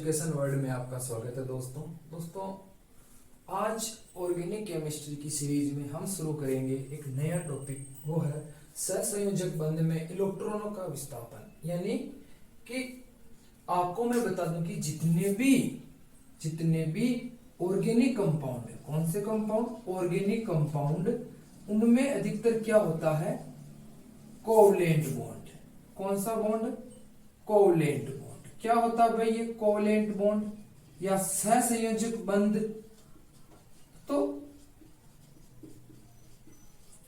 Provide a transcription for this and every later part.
Education world में आपका स्वागत है दोस्तों आज ऑर्गेनिक केमिस्ट्री की सीरीज में हम शुरू करेंगे एक नया टॉपिक। वो है सहसंयोजक बंध में इलेक्ट्रॉनों का विस्थापन। यानी कि आपको मैं बता दूं कि जितने भी ऑर्गेनिक कंपाउंड है, कौन से कंपाउंड, ऑर्गेनिक कंपाउंड, उनमें अधिकतर क्या होता है, कोवलेंट बॉन्ड। कौन सा बॉन्ड, कोवलेंट बॉन्ड। क्या होता है भाई ये कोवलेंट बॉन्ड या सहसंयोजक बंध। तो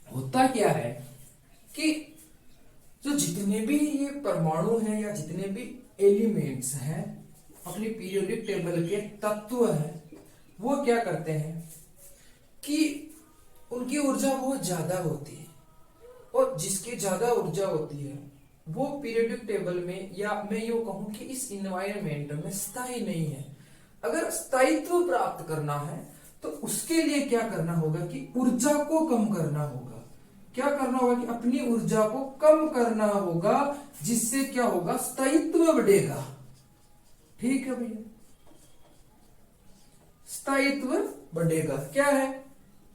होता क्या है कि जो जितने भी ये परमाणु हैं या जितने भी एलिमेंट्स हैं अपनी पीरियोडिक टेबल के तत्व हैं, वो क्या करते हैं कि उनकी ऊर्जा बहुत ज्यादा होती है, और जिसकी ज्यादा ऊर्जा होती है वो पीरियोडिक टेबल में, या मैं यूं कहूं कि इस इन्वायरमेंट में स्थायी नहीं है। अगर स्थायित्व प्राप्त करना है तो उसके लिए क्या करना होगा कि ऊर्जा को कम करना होगा। क्या करना होगा कि अपनी ऊर्जा को कम करना होगा, जिससे क्या होगा, स्थायित्व बढ़ेगा। ठीक है भैया, स्थायित्व बढ़ेगा। क्या है,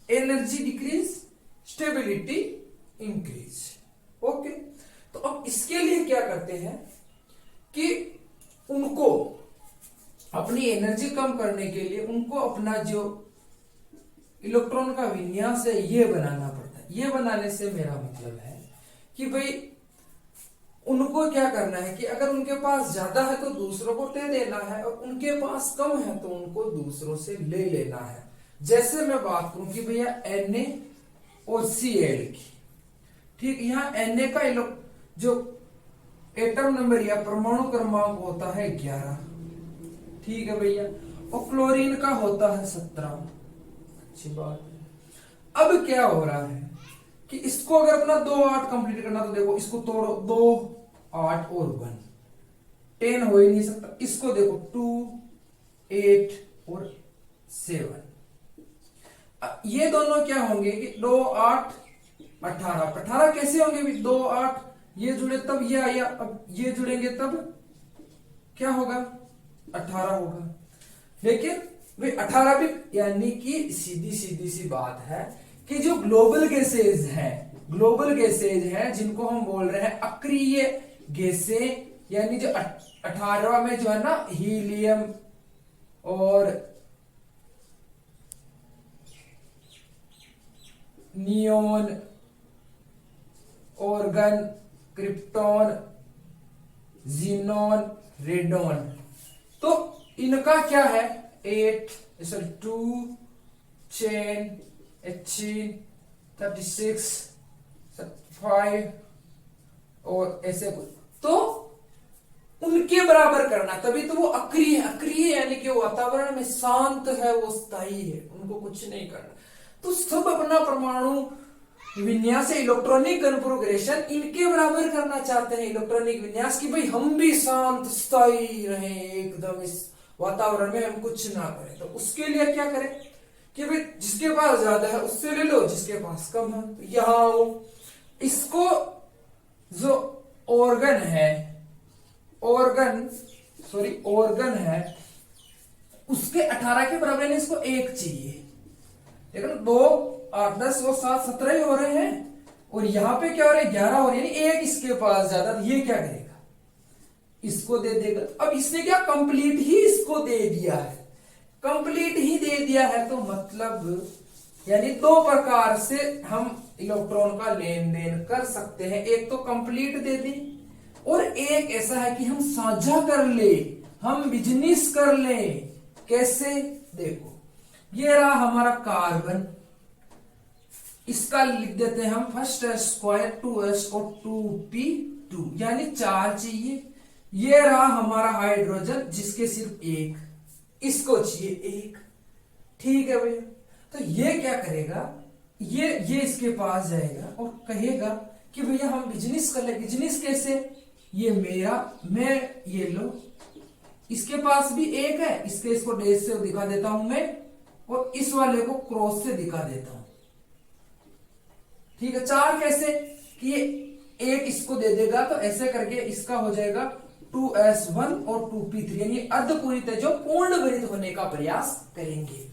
energy decrease, stability increase. Okay, तो अब इसके लिए क्या करते हैं कि उनको अपनी एनर्जी कम करने के लिए उनको अपना जो इलेक्ट्रॉन का विन्यास है ये बनाना पड़ता है। ये बनाने से मेरा मतलब है कि भाई उनको क्या करना है कि अगर उनके पास ज्यादा है तो दूसरों को दे देना है, और उनके पास कम है तो उनको दूसरों से ले लेना है। जैसे मैं बात करूं कि भैया Na और Cl की, ठीक, यहाँ Na का जो एटम नंबर या परमाणु क्रमांक होता है 11, ठीक है भैया, और क्लोरीन का होता है 17। अच्छी बात है। अब क्या हो रहा है कि इसको अगर अपना 2 8 कंप्लीट करना, तो देखो इसको तोड़ो, 2 8 और 1 10 हो ही नहीं सकता। इसको देखो 2 8 और 7, ये दोनों क्या होंगे कि 2 8 18 18 कैसे होंगे भी, 2 8 ये जुड़े तब ये आया, अब ये जुड़ेंगे तब क्या होगा, 18 होगा। लेकिन भाई 18 भी, यानी कि सीधी सी बात है कि जो ग्लोबल गैसेज है जिनको हम बोल रहे हैं अक्रिय गैसे, यानी जो 18वां में जो है ना हीलियम और neon, organ, krypton, xenon, radon, तो इनका क्या है 2 10 18 36 5 और ऐसे कुछ, तो उनके बराबर करना, तभी तो वो अक्रिय है। अक्रिय यानी कि वातावरण में शांत है, वो स्थायी है, उनको कुछ नहीं करना। तो सब अपना परमाणु विन्यास, इलेक्ट्रॉनिक कन्फिगरेशन इनके बराबर करना चाहते हैं, इलेक्ट्रॉनिक विन्यास, की भाई हम भी शांत स्थायी रहें एकदम इस वातावरण में, हम कुछ ना करें। तो उसके लिए क्या करें कि भाई जिसके पास ज्यादा है उससे ले लो, जिसके पास कम है तो यहां इसको जो ऑर्गन है उसके 18 के बराबर, इसको 1 चाहिए। लेकिन 2 8 10 वो 7 17 ही हो रहे हैं, और यहां पे क्या हो रहा है 11 हो रहे हैं, यानी 1 इसके पास ज्यादा, तो ये क्या करेगा, इसको दे देगा। अब इसने क्या कंप्लीट ही इसको दे दिया है, कंप्लीट ही दे दिया है, तो मतलब यानी 2 प्रकार से हम इलेक्ट्रॉन का लेन देन कर सकते हैं। एक तो कंप्लीट दे दी, और एक ऐसा है कि हम साझा कर ले, हम बिजनेस कर ले। कैसे, देखो ये रहा हमारा कार्बन, इसका लिख देते हैं हम फर्स्ट स्क्वायर 2s और 2p2, यानी 4 चाहिए। ये रहा हमारा हाइड्रोजन जिसके सिर्फ 1, इसको चाहिए 1। ठीक है भैया, तो ये क्या करेगा, ये इसके पास जाएगा और कहेगा कि भैया हम बिजनेस कर ले। बिजनेस कैसे, ये मेरा, मैं ये लो, इसके पास भी 1 है, इसको डैश से दिखा देता हूं मैं, और इस वाले को क्रॉस से दिखा देता हूं। ठीक है, 4 कैसे कि ये 1 इसको दे देगा, तो ऐसे करके इसका हो जाएगा 2s1 और 2p3 यानी अर्धपूरित जो पूर्ण भरित होने का प्रयास करेंगे।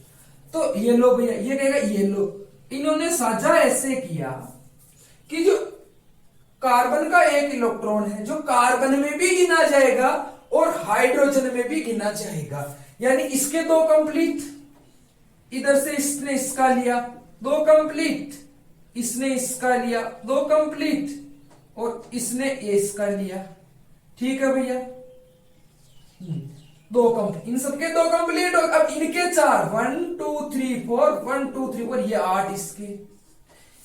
तो ये लो भैया, ये कहेगा ये लो, इन्होंने साझा ऐसे किया कि जो कार्बन का एक इलेक्ट्रॉन है जो कार्बन में भी गिना जाएगा और हाइड्रोजन में भी गिना जाएगा, यानी इसके दो कंप्लीट, इधर से इसने इसका लिया दो कंप्लीट, इसने इसका लिया दो कंप्लीट और इसने इसका लिया। ठीक है भैया, दो कंप्लीट, इन सबके दो कंप्लीट। अब इनके चार, 1 2 3 4, 1 2 3 4, ये 8 इसके,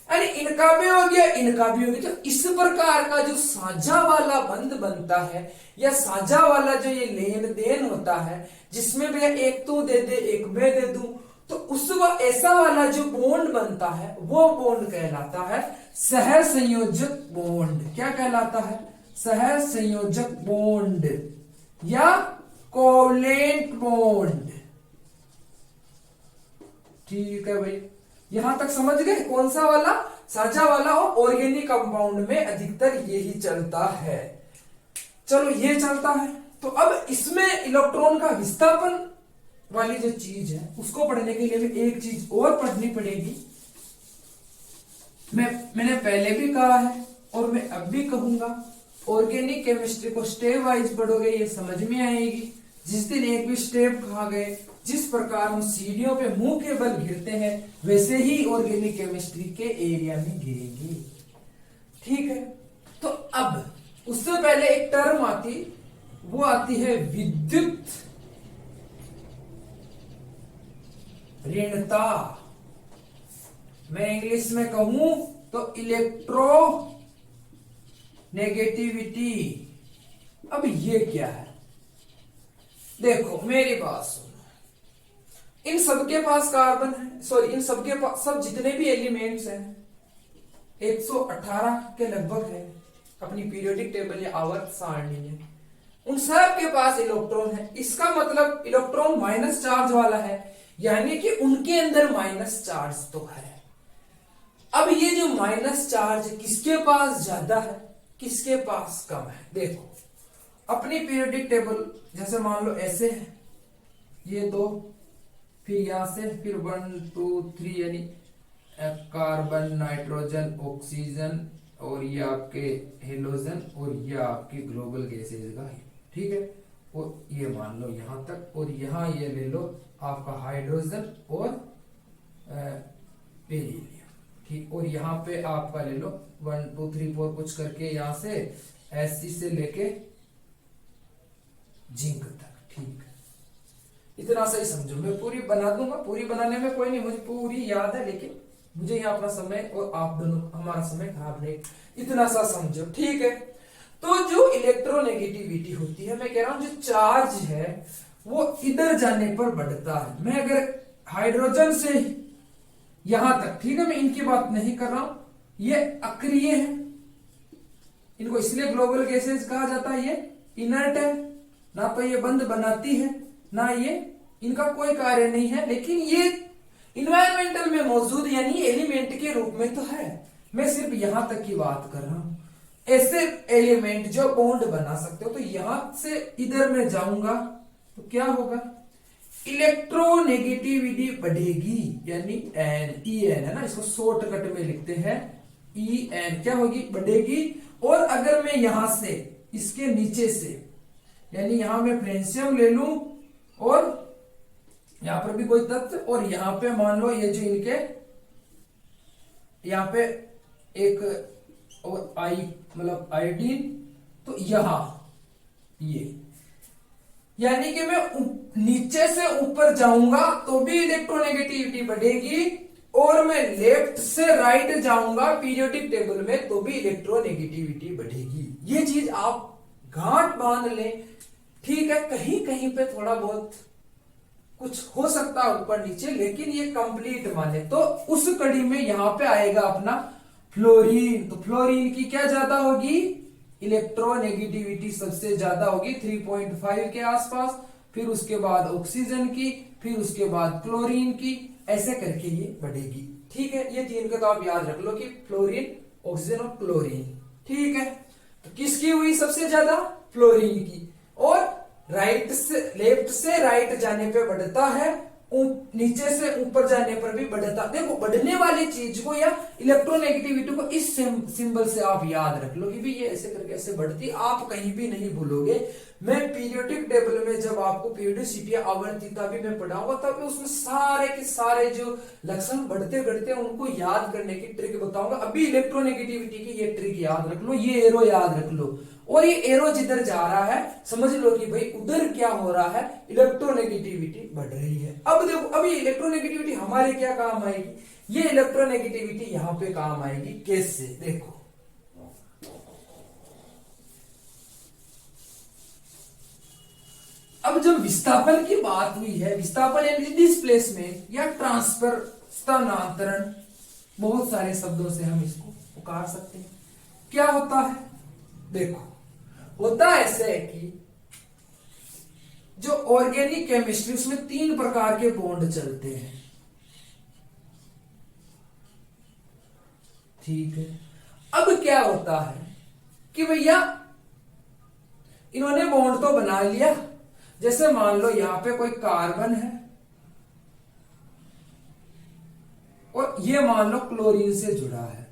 यानी इनका भी हो गया इनका भी हो गया। तो इस प्रकार का जो साझा वाला बंध बनता है या साझा वाला जो ये लेन देन होता है, जिसमें भैया एक तू दे दे एक मैं दे दूं, तो उस ऐसा वाला जो बॉन्ड बनता है वो बॉन्ड कहलाता है सहसंयोजक बॉन्ड। क्या कहलाता है? सहसंयोजक बॉन्ड या कोवलेंट बॉन्ड। ठीक है भाई, यहां तक समझ गए? कौन सा वाला? साझा वाला। और ऑर्गेनिक कंपाउंड में अधिकतर यही चलता है। चलो ये चलता है। तो अब इसमें इलेक्ट्रॉन का विस्थापन वाली जो चीज है उसको पढ़ने के लिए भी एक चीज और पढ़नी पड़ेगी। मैंने पहले भी कहा है और मैं अब भी कहूंगा, ऑर्गेनिक केमिस्ट्री को स्टेप वाइज पढ़ोगे ये समझ में आएगी। जिस दिन एक भी स्टेप खा गए, जिस प्रकार हम सीढ़ियों पे मुंह के बल गिरते हैं, वैसे ही ऑर्गेनिक केमिस्ट्री के एरिया में गिरेंगे। ठीक है, तो अब उससे पहले एक टर्म आती, वो आती है विद्युत ऋणता। मैं इंग्लिश में कहूं तो इलेक्ट्रो नेगेटिविटी। अब ये क्या है? देखो मेरी बात सुनो, इन सबके पास कार्बन है, सॉरी इन सबके पास, सब जितने भी एलिमेंट्स हैं 118 के लगभग है, अपनी पीरियोडिक टेबल या आवर्त सारणी है, उन सब के पास इलेक्ट्रॉन है। इसका मतलब इलेक्ट्रॉन माइनस चार्ज वाला है, यानी कि उनके अंदर माइनस चार्ज तो है। अब ये जो माइनस चार्ज किसके पास ज्यादा है, किसके पास कम है? देखो अपनी पीरियोडिक टेबल जैसे मान लो ऐसे है, ये दो, फिर यहां से फिर 1 2 3 यानी कार्बन, नाइट्रोजन, ऑक्सीजन और ये आपके हेलोजन और ये आपकी ग्लोबल गैसेज का है। ठीक है, और ये मान लो यहां तक, और यहां ये ले लो आपका हाइड्रोजन और बेरिलियम। ठीक, और यहाँ पे आपका ले लो 1 2 3 4 कुछ करके यहां से Sc से लेके जिंक तक। ठीक, इतना सही समझो। मैं पूरी बना दूंगा, पूरी बनाने में कोई नहीं, मुझे पूरी याद है, लेकिन मुझे यहाँ अपना समय और आप दोनों हमारा समय खराब नहीं, इतना सा समझो। ठीक है, तो जो इलेक्ट्रोनेगेटिविटी होती है, मैं कह रहा हूं जो चार्ज है वो इधर जाने पर बढ़ता है। मैं अगर हाइड्रोजन से यहां तक, ठीक है, मैं इनकी बात नहीं कर रहा हूं, ये अक्रिय है, इनको इसलिए ग्लोबल गैसेज कहा जाता है। ये इनर्ट है, ना तो ये बंध बनाती है ना ये, इनका कोई कार्य नहीं है, लेकिन ये इन्वायरमेंटल में मौजूद यानी एलिमेंट के रूप में तो है। मैं सिर्फ यहां तक की बात कर रहा हूं। ऐसे एलिमेंट जो बॉन्ड बना सकते हो, तो यहां से इधर में जाऊंगा तो क्या होगा? इलेक्ट्रोनेगेटिविटी बढ़ेगी, यानी एन, ई एन है ना, इसको शॉर्टकट में लिखते हैं ई एन। क्या होगी? बढ़ेगी। और अगर मैं यहां से इसके नीचे से, यानी यहां मैं फ्रेंशियम ले लूं और यहां पर भी कोई तत्व, और यहां पे मान लो ये जो इनके यहां पे एक और आई मतलब आयोडीन, तो यहां ये, यानी कि मैं नीचे से ऊपर जाऊंगा तो भी इलेक्ट्रोनेगेटिविटी बढ़ेगी, और मैं लेफ्ट से राइट जाऊंगा पीरियोडिक टेबल में तो भी इलेक्ट्रोनेगेटिविटी बढ़ेगी। ये चीज आप गांठ बांध लें। ठीक है, कहीं कहीं पे थोड़ा बहुत कुछ हो सकता है ऊपर नीचे, लेकिन ये कंप्लीट माने तो उस कड़ी में यहां पे आएगा अपना फ्लोरीन। तो फ्लोरीन की क्या ज्यादा होगी? इलेक्ट्रोनेगेटिविटी सबसे ज्यादा होगी 3.5 के आसपास, फिर उसके बाद ऑक्सीजन की, फिर उसके बाद क्लोरीन की, ऐसे करके ये बढ़ेगी। ठीक है, ये तीन का तो आप याद रख लो कि फ्लोरीन, ऑक्सीजन और क्लोरीन। ठीक है, तो किसकी हुई सबसे ज्यादा? फ्लोरीन की। और लेफ्ट से राइट जाने पे बढ़ता है, नीचे से ऊपर जाने पर भी बढ़ता। देखो बढ़ने वाली चीज को या इलेक्ट्रोनेगेटिविटी को इस सिंबल से आप याद रख लो कि भी ये ऐसे करके ऐसे बढ़ती, आप कहीं भी नहीं भूलोगे। मैं पीरियोडिक टेबल में जब आपको पीरियोडिसिटी आवर्तिता भी मैं पढ़ाऊंगा तब उसमें सारे के सारे जो लक्षण बढ़ते बढ़ते उनको याद करने की ट्रिक बताऊंगा। अभी इलेक्ट्रोनेगेटिविटी की ये ट्रिक याद रख लो, ये एरो याद रख लो, और ये एरो जिधर जा रहा है समझ लो कि भाई उधर क्या हो रहा है, इलेक्ट्रोनेगेटिविटी बढ़ रही है। अब देखो अभी इलेक्ट्रोनेगेटिविटी हमारे क्या काम आएगी, ये इलेक्ट्रोनेगेटिविटी यहां पे काम आएगी कैसे, देखो अब जब विस्थापन की बात हुई है, विस्थापन यानी डिस्प्लेसमेंट या ट्रांसफर, स्थानांतरण, बहुत सारे शब्दों से हम इसको पुकार सकते हैं। क्या होता है, देखो होता ऐसे है कि जो ऑर्गेनिक केमिस्ट्री उसमें 3 प्रकार के बॉन्ड चलते हैं, ठीक है। अब क्या होता है कि भैया इन्होंने बॉन्ड तो बना लिया, जैसे मान लो यहां पे कोई कार्बन है और ये मान लो क्लोरीन से जुड़ा है।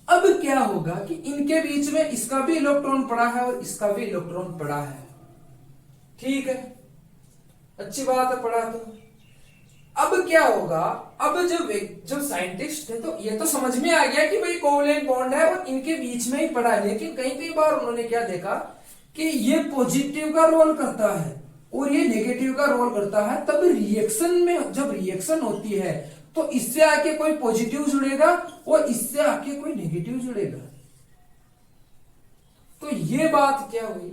अब क्या होगा कि इनके बीच में इसका भी इलेक्ट्रॉन पड़ा है और इसका भी इलेक्ट्रॉन पड़ा है, ठीक है, अच्छी बात है, पड़ा तो। अब क्या होगा, अब जब साइंटिस्ट थे तो ये तो समझ में आ गया कि भाई कोवलेंट बॉन्ड है और इनके बीच में ही पड़ा है, लेकिन कई बार उन्होंने क्या देखा कि ये पॉजिटिव का रोल करता है और ये नेगेटिव का रोल करता है। तब रिएक्शन में जब रिएक्शन होती है तो इससे आके कोई पॉजिटिव जुड़ेगा और इससे आके कोई नेगेटिव जुड़ेगा। तो ये बात क्या हुई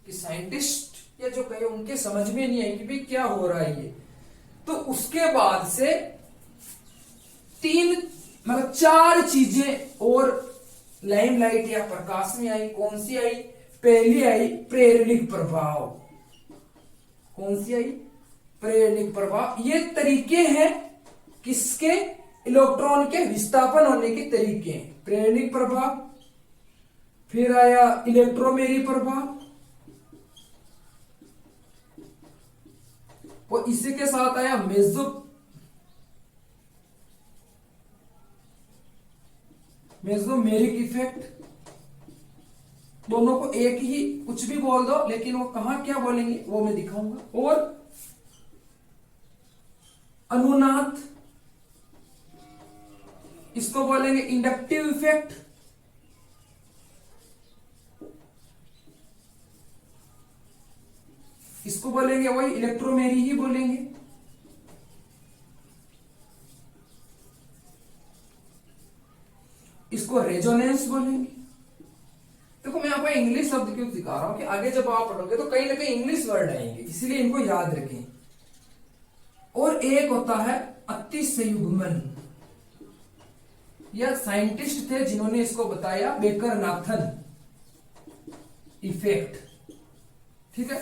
कि साइंटिस्ट या जो कहे उनके समझ में नहीं आई कि भाई क्या हो रहा है ये। तो उसके बाद से 4 चीजें और लाइमलाइट या प्रकाश में आई। कौन सी आई, पहली आई प्रेरणिक प्रभाव। कौन सी आई, प्रेरणिक प्रभाव। ये तरीके हैं किसके, इलेक्ट्रॉन के विस्थापन होने के तरीके हैं, प्रेरणिक प्रभाव। फिर आया इलेक्ट्रोमेरी प्रभाव और इसी के साथ आया मेसोमेरिक इफेक्ट। दोनों को एक ही कुछ भी बोल दो, लेकिन वो कहां क्या बोलेंगे वो मैं दिखाऊंगा। और अनुनाद, इसको बोलेंगे इंडक्टिव इफेक्ट। इसको बोलेंगे वही इलेक्ट्रोमेरी ही बोलेंगे। इसको रेजोनेंस बोलेंगे। देखो मैं आपको इंग्लिश शब्द क्यों सिखा रहा हूं कि आगे जब आप पढ़ोगे तो कहीं ना कहीं इंग्लिश वर्ड आएंगे, इसलिए इनको याद रखें। और एक होता है अतिसंयुग्मन, यह साइंटिस्ट थे जिन्होंने इसको बताया, बेकर-नाथन इफेक्ट, ठीक है।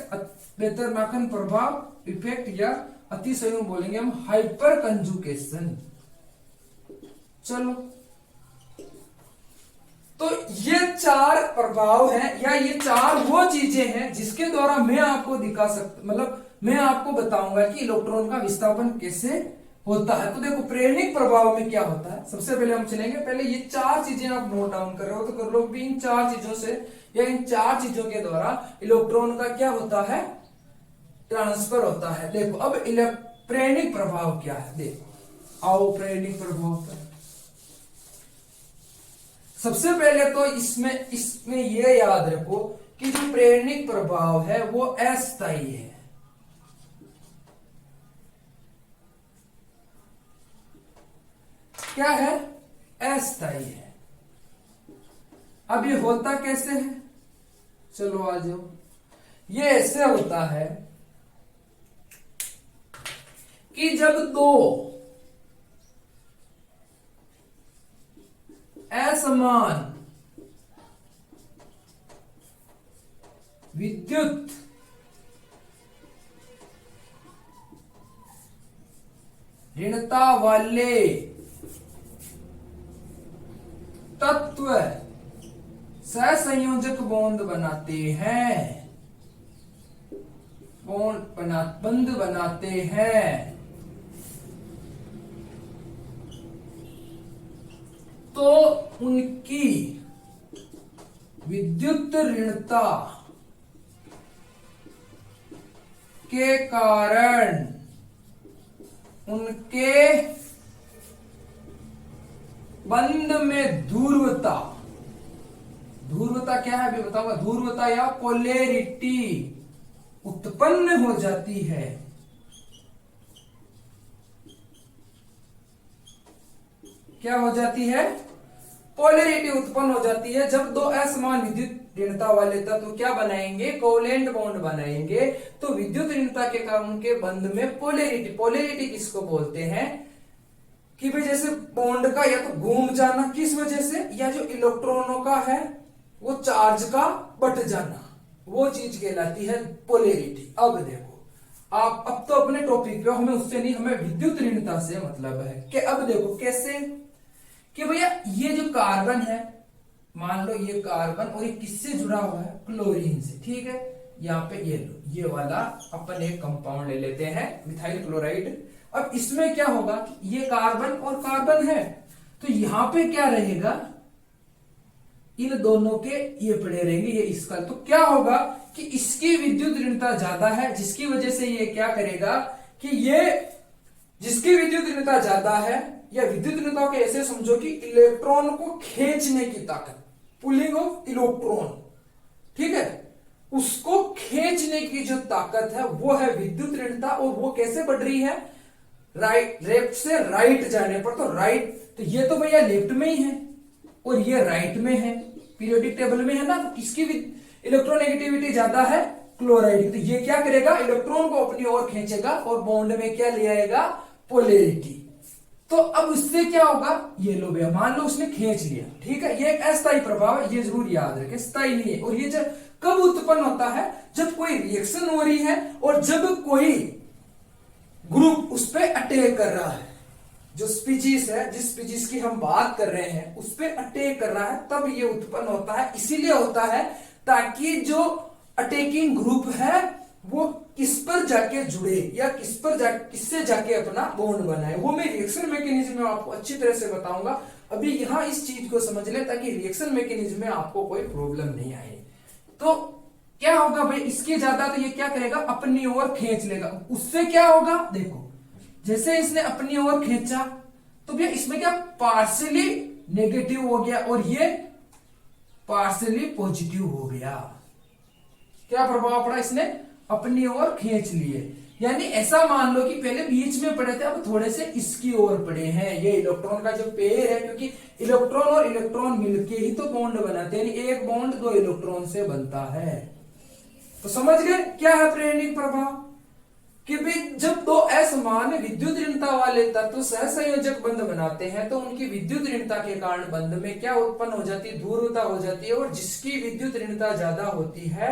बेकर-नाथन प्रभाव इफेक्ट या अतिसंयुग्म बोलेंगे हम, हाइपर कंजुगेशन। चलो तो ये 4 प्रभाव हैं या ये 4 वो चीजें हैं जिसके द्वारा मैं आपको दिखा सकता, मतलब मैं आपको बताऊंगा कि इलेक्ट्रॉन का विस्थापन कैसे होता है। तो देखो प्रेरणिक प्रभाव में क्या होता है, सबसे पहले हम चलेंगे, पहले ये 4 चीजें आप नोट डाउन कर रहे हो तो कर लो भी। इन 4 चीजों से या इन 4 चीजों के द्वारा इलेक्ट्रॉन का क्या होता है, ट्रांसफर होता है। देखो अब प्रेरणिक प्रभाव क्या है, देखो आओ प्रेरणिक प्रभाव पर। सबसे पहले तो इसमें यह याद रखो कि जो प्रेरणिक प्रभाव है वो अस्थायी है। क्या है, अस्थायी है। अब ये होता कैसे है, चलो आ जाओ। ये ऐसे होता है कि जब 2 असमान विद्युत ऋणता वाले तत्व सहसंयोजक बॉन्ड बनाते हैं, बंध बनाते हैं, तो उनकी विद्युत ऋणता के कारण उनके बंध में ध्रुवता, ध्रुवता क्या है अभी बताऊंगा, ध्रुवता या पोलैरिटी उत्पन्न हो जाती है। क्या हो जाती है? पोलैरिटी उत्पन्न हो जाती है जब दो असमान विद्युत ऋणता वाले तत्व क्या बनाएंगे, कोवेलेंट बॉन्ड बनाएंगे। तो विद्युत ऋणता के कारण उनके बंध में पोलैरिटी, पोलैरिटी किसको बोलते हैं कि भाई जैसे बॉन्ड का या तो घूम जाना किस वजह से, या जो इलेक्ट्रॉनों का है वो चार्ज का बट जाना, वो चीज कहलाती है पोलैरिटी। अब देखो आप, अब तो अपने टॉपिक पे, हमें उससे नहीं, हमें विद्युत ऋणता से मतलब है कि अब देखो कैसे कि भैया ये जो कार्बन है, मान लो ये कार्बन, और ये किससे जुड़ा हुआ है, क्लोरीन से, ठीक है। यहाँ पे ये लो, ये वाला अपन एक कंपाउंड ले लेते हैं मिथाइल क्लोराइड। अब इसमें क्या होगा कि ये कार्बन और कार्बन है, तो यहां पे क्या रहेगा, इन दोनों के ये पड़े रहेंगे, ये इसका, तो क्या होगा कि इसकी विद्युत ऋणता ज्यादा है, जिसकी वजह से ये क्या करेगा कि ये, जिसकी विद्युत ऋणता ज्यादा है, या विद्युत ऋणता को ऐसे समझो कि इलेक्ट्रॉन को खींचने की ताकत, पुलिंग ऑफ इलेक्ट्रॉन, ठीक है, उसको खींचने की जो ताकत है वो है विद्युत ऋणता। और वो कैसे बढ़ रही है, राइट, लेफ्ट से राइट जाने पर, तो राइट, तो ये तो भैया लेफ्ट में ही है और ये राइट में है, पीरियोडिक टेबल में है ना, तो किसकी इलेक्ट्रोनेगेटिविटी ज्यादा है, क्लोराइड। तो ये क्या करेगा, इलेक्ट्रॉन को अपनी ओर खींचेगा और बॉन्ड में क्या ले आएगा, पोलैरिटी। तो अब उससे क्या होगा, ये लो भैया, मान लो उसने खींच लिया, ठीक है, ये एक अस्थायी प्रभाव है, ये जरूर याद रखें, स्थायी नहीं है। और ये जब कब उत्पन्न होता है, जब कोई रिएक्शन हो रही है और जब कोई ग्रुप उस पर अटैक कर रहा है, जो स्पीशीज है, जिस स्पीशीज की हम बात कर रहे हैं उस पर अटैक कर रहा है, तब ये उत्पन्न होता है। इसीलिए होता है ताकि जो अटैकिंग ग्रुप है वो किस पर जाके जुड़े, या किससे जाके अपना बॉन्ड बनाए। वो मैं रिएक्शन मैकेनिज्म में आपको अच्छी तरह से बताऊंगा, अभी यहां इस चीज को समझ ले ताकि रिएक्शन मैकेनिज्म में आपको कोई प्रॉब्लम नहीं आए। तो क्या होगा भाई, इसके ज्यादा तो ये क्या करेगा, अपनी ओर खींच लेगा। उससे क्या होगा, देखो जैसे इसने अपनी ओर खींचा तो भैया इसमें क्या पार्शियली नेगेटिव हो गया और ये पार्शियली पॉजिटिव हो गया। क्या प्रभाव पड़ा, इसने अपनी ओर खींच लिए। यानी ऐसा मान लो कि पहले बीच में पड़े थे, अब थोड़े से इसकी ओर पड़े हैं। ये इलेक्ट्रॉन का जो पेयर है, क्योंकि इलेक्ट्रॉन और इलेक्ट्रॉन मिलके ही तो बॉन्ड बनाते हैं, यानी एक बॉन्ड दो इलेक्ट्रॉन से बनता है। तो समझ गए क्या है प्रेरणिक प्रभाव, कि भी जब दो असमान विद्युत ऋणता वाले तत्व सहसंयोजक बंध बनाते हैं तो उनकी विद्युत ऋणता के कारण बंध में क्या उत्पन्न हो जाती है, ध्रुवता हो जाती है। और जिसकी विद्युत ऋणता ज्यादा होती है,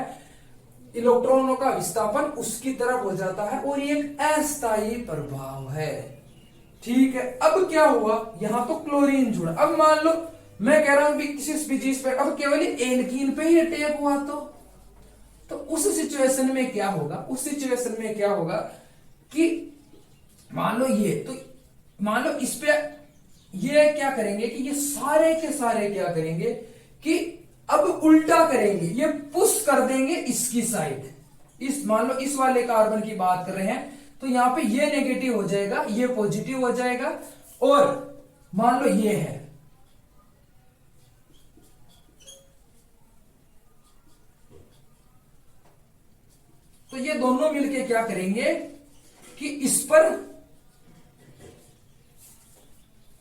इलेक्ट्रॉनों का विस्थापन उसकी तरफ हो जाता है, और ये एक अस्थायी प्रभाव है। ठीक है, अब क्या हुआ, यहां तो क्लोरीन जुड़ा। अब मान लो मैं कह रहा हूं कि किसी स्पीशीज पे अब केवल एल्कीन पे ही अटैक हुआ, तो उस सिचुएशन में क्या होगा, उस सिचुएशन में क्या होगा कि मान लो ये, तो मान लो इस पे ये क्या करेंगे कि ये सारे के सारे क्या करेंगे कि अब उल्टा करेंगे, ये पुश कर देंगे इसकी साइड। इस मान लो इस वाले कार्बन की बात कर रहे हैं, तो यहां पे ये नेगेटिव हो जाएगा, ये पॉजिटिव हो जाएगा। और मान लो ये है, तो ये दोनों मिलके क्या करेंगे कि इस पर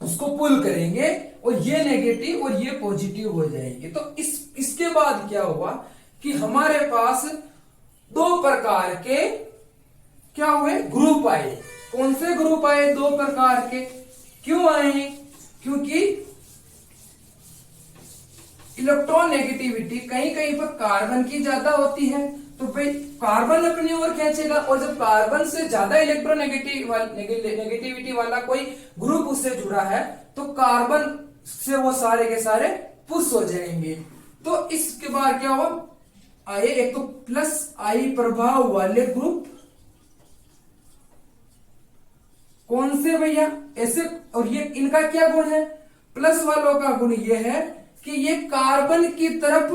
उसको पुल करेंगे, और ये नेगेटिव और ये पॉजिटिव हो जाएंगे। तो इसके बाद क्या हुआ कि हमारे पास दो प्रकार के क्या हुए, ग्रुप आए। कौन से ग्रुप आए, दो प्रकार के। क्यों आए, क्योंकि इलेक्ट्रॉन नेगेटिविटी कहीं कहीं पर कार्बन की ज्यादा होती है, तो भाई कार्बन अपनी ओर खींचेगा, और जब कार्बन से ज्यादा नेगेटिविटी वाला कोई ग्रुप उससे जुड़ा है तो कार्बन से वो सारे के सारे पुश हो जाएंगे। तो इसके बाद क्या हुआ, आए एक तो प्लस आई प्रभाव वाले ग्रुप कौन से भैया, ऐसे, और ये इनका क्या गुण है, प्लस वालों का गुण ये है कि ये कार्बन की तरफ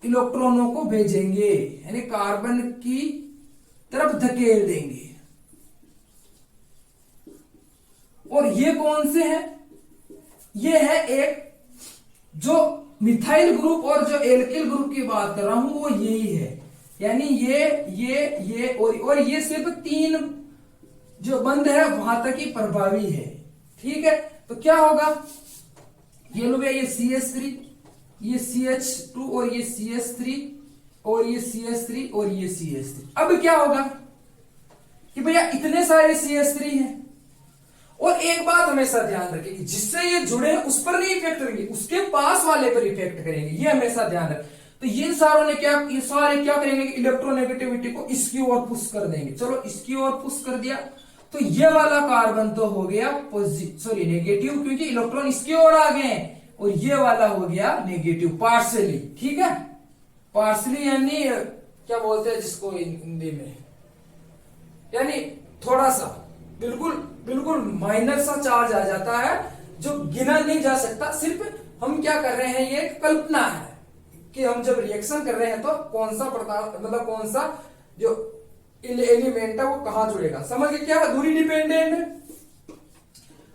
इलेक्ट्रॉनों को भेजेंगे, यानी कार्बन की तरफ धकेल देंगे। और ये कौन से हैं, ये है एक जो मिथाइल ग्रुप और जो एल्किल ग्रुप की बात कर रहा हूं वो यही है, यानी ये और ये सिर्फ 3 जो बंद है वहां तक ही प्रभावी है। ठीक है, तो क्या होगा, ये लोग ये CH3, ये CH2 और ये CH3 और ये CH3 और ये CH3। अब क्या होगा कि भैया इतने सारे CH3 हैं, और एक बात हमेशा ध्यान रखें कि जिससे ये जुड़े हैं उस पर नहीं इफेक्ट करेंगे, उसके पास वाले पर इफेक्ट करेंगे, ये हमेशा ध्यान रखें। तो ये सारों ने क्या, ये सारे क्या करेंगे, इलेक्ट्रोनेगेटिविटी को इसकी ओर पुश कर देंगे। चलो इसकी ओर पुश कर दिया, तो ये वाला कार्बन तो हो गया सॉरी नेगेटिव, क्योंकि इलेक्ट्रॉन इसकी ओर आ गए हैं, और ये वाला हो गया नेगेटिव पार्शली। ठीक है, पार्शली यानी क्या बोलते हैं जिसको हिंदी में, यानी थोड़ा सा, बिल्कुल माइनर सा चार्ज आ जाता है जो गिना नहीं जा सकता। सिर्फ हम क्या कर रहे हैं, ये कल्पना है कि हम जब रिएक्शन कर रहे हैं तो कौन सा पदार्थ, मतलब कौन सा जो एलिमेंट है वो कहां जुड़ेगा, समझ गए क्या, दूरी डिपेंडेंट है।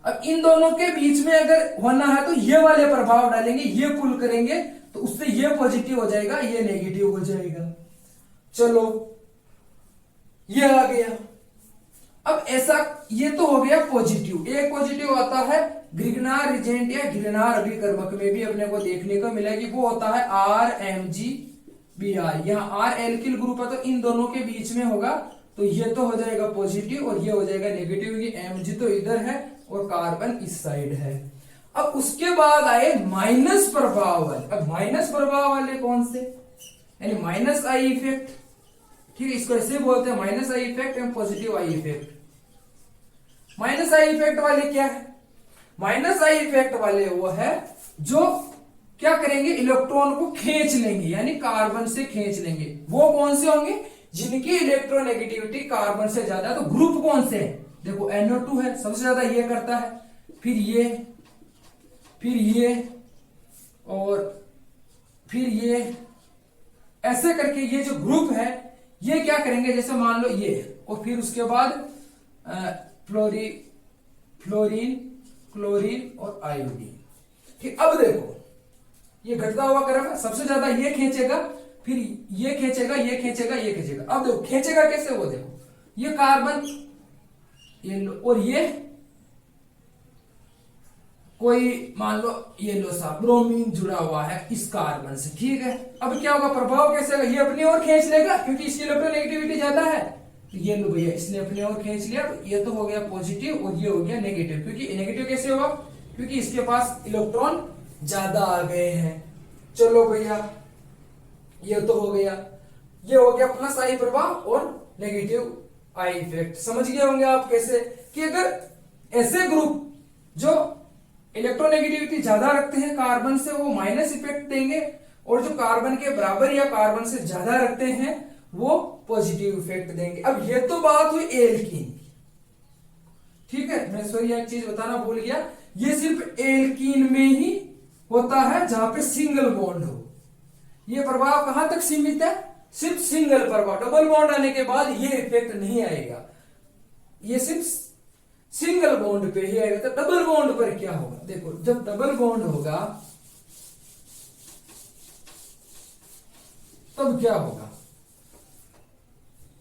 अब इन दोनों के बीच में अगर होना है तो ये वाले प्रभाव डालेंगे, ये पुल करेंगे, तो उससे ये पॉजिटिव हो जाएगा, ये नेगेटिव हो जाएगा। चलो ये आ गया। अब ऐसा, ये तो हो गया पॉजिटिव। एक पॉजिटिव आता है ग्रिग्नार रिजेंट या ग्रिग्नार अभिकर्मक में भी अपने को देखने को मिलेगी, वो होता है RMgBr। यहाँ R एल्किल ग्रुप है तो इन दोनों के बीच में होगा, तो ये तो हो जाएगा पॉजिटिव और ये हो जाएगा नेगेटिव, ये Mg तो इधर है और कार्बन इस साइड है। अब उसके बाद आए माइनस प्रभाव वाले। अब माइनस प्रभाव वाले कौन से, यानी माइनस आई इफेक्ट। ठीक है, इसको ऐसे बोलते हैं minus I effect and positive I effect. Minus I effect वाले क्या है, माइनस आई इफेक्ट वाले वो है जो क्या करेंगे, इलेक्ट्रॉन को खींच लेंगे, यानी कार्बन से खींच लेंगे। वो कौन से होंगे, जिनकी इलेक्ट्रोनेगेटिविटी कार्बन से ज्यादा है। तो ग्रुप कौन से है, देखो NO2 है, सबसे ज्यादा ये करता है, फिर ये और फिर ये, ऐसे करके ये जो ग्रुप है ये क्या करेंगे, जैसे मान लो ये, और फिर उसके बाद फ्लोरीन, क्लोरीन और आयोडीन। ठीक, अब देखो ये घटता हुआ क्रम है, सबसे ज्यादा ये खींचेगा, फिर ये खींचेगा, ये खींचेगा, ये खींचेगा। अब देखो खींचेगा कैसे, वो देखो ये कार्बन, ये और ये कोई मान लो येलो सा ब्रोमीन जुड़ा हुआ है इस कार्बन से। ठीक है, अब क्या होगा, प्रभाव कैसे होगा, ये अपनी ओर खींच लेगा क्योंकि इसकी इलेक्ट्रोनेगेटिविटी ज्यादा है। तो ये लो भैया, इसने अपनी ओर खींच लिया, ये तो हो गया पॉजिटिव और ये हो गया नेगेटिव। क्योंकि नेगेटिव कैसे होगा, क्योंकि इसके पास इलेक्ट्रॉन ज्यादा आ गए हैं। चलो भैया, ये तो हो गया, ये हो गया प्लस आई प्रभाव और नेगेटिव आई इफेक्ट। समझ गए होंगे आप कैसे, कि अगर ऐसे ग्रुप जो इलेक्ट्रोनेगेटिविटी ज्यादा रखते हैं कार्बन से, वो माइनस इफेक्ट देंगे, और जो कार्बन के बराबर या कार्बन से ज्यादा रखते हैं वो पॉजिटिव इफेक्ट देंगे। अब ये तो बात हुई एल्कीन। ठीक है, मैं सॉरी एक चीज बताना भूल गया, ये सिर्फ एल्कीन में ही होता है जहां पे सिंगल बॉन्ड हो। ये प्रभाव कहां तक सीमित है, सिर्फ सिंगल प्रभाव। डबल बॉन्ड आने के बाद ये इफेक्ट नहीं आएगा, ये सिर्फ सिंगल बॉन्ड पे ही आएगा। तो डबल बॉन्ड पर क्या होगा, देखो जब डबल बॉन्ड होगा तब क्या होगा,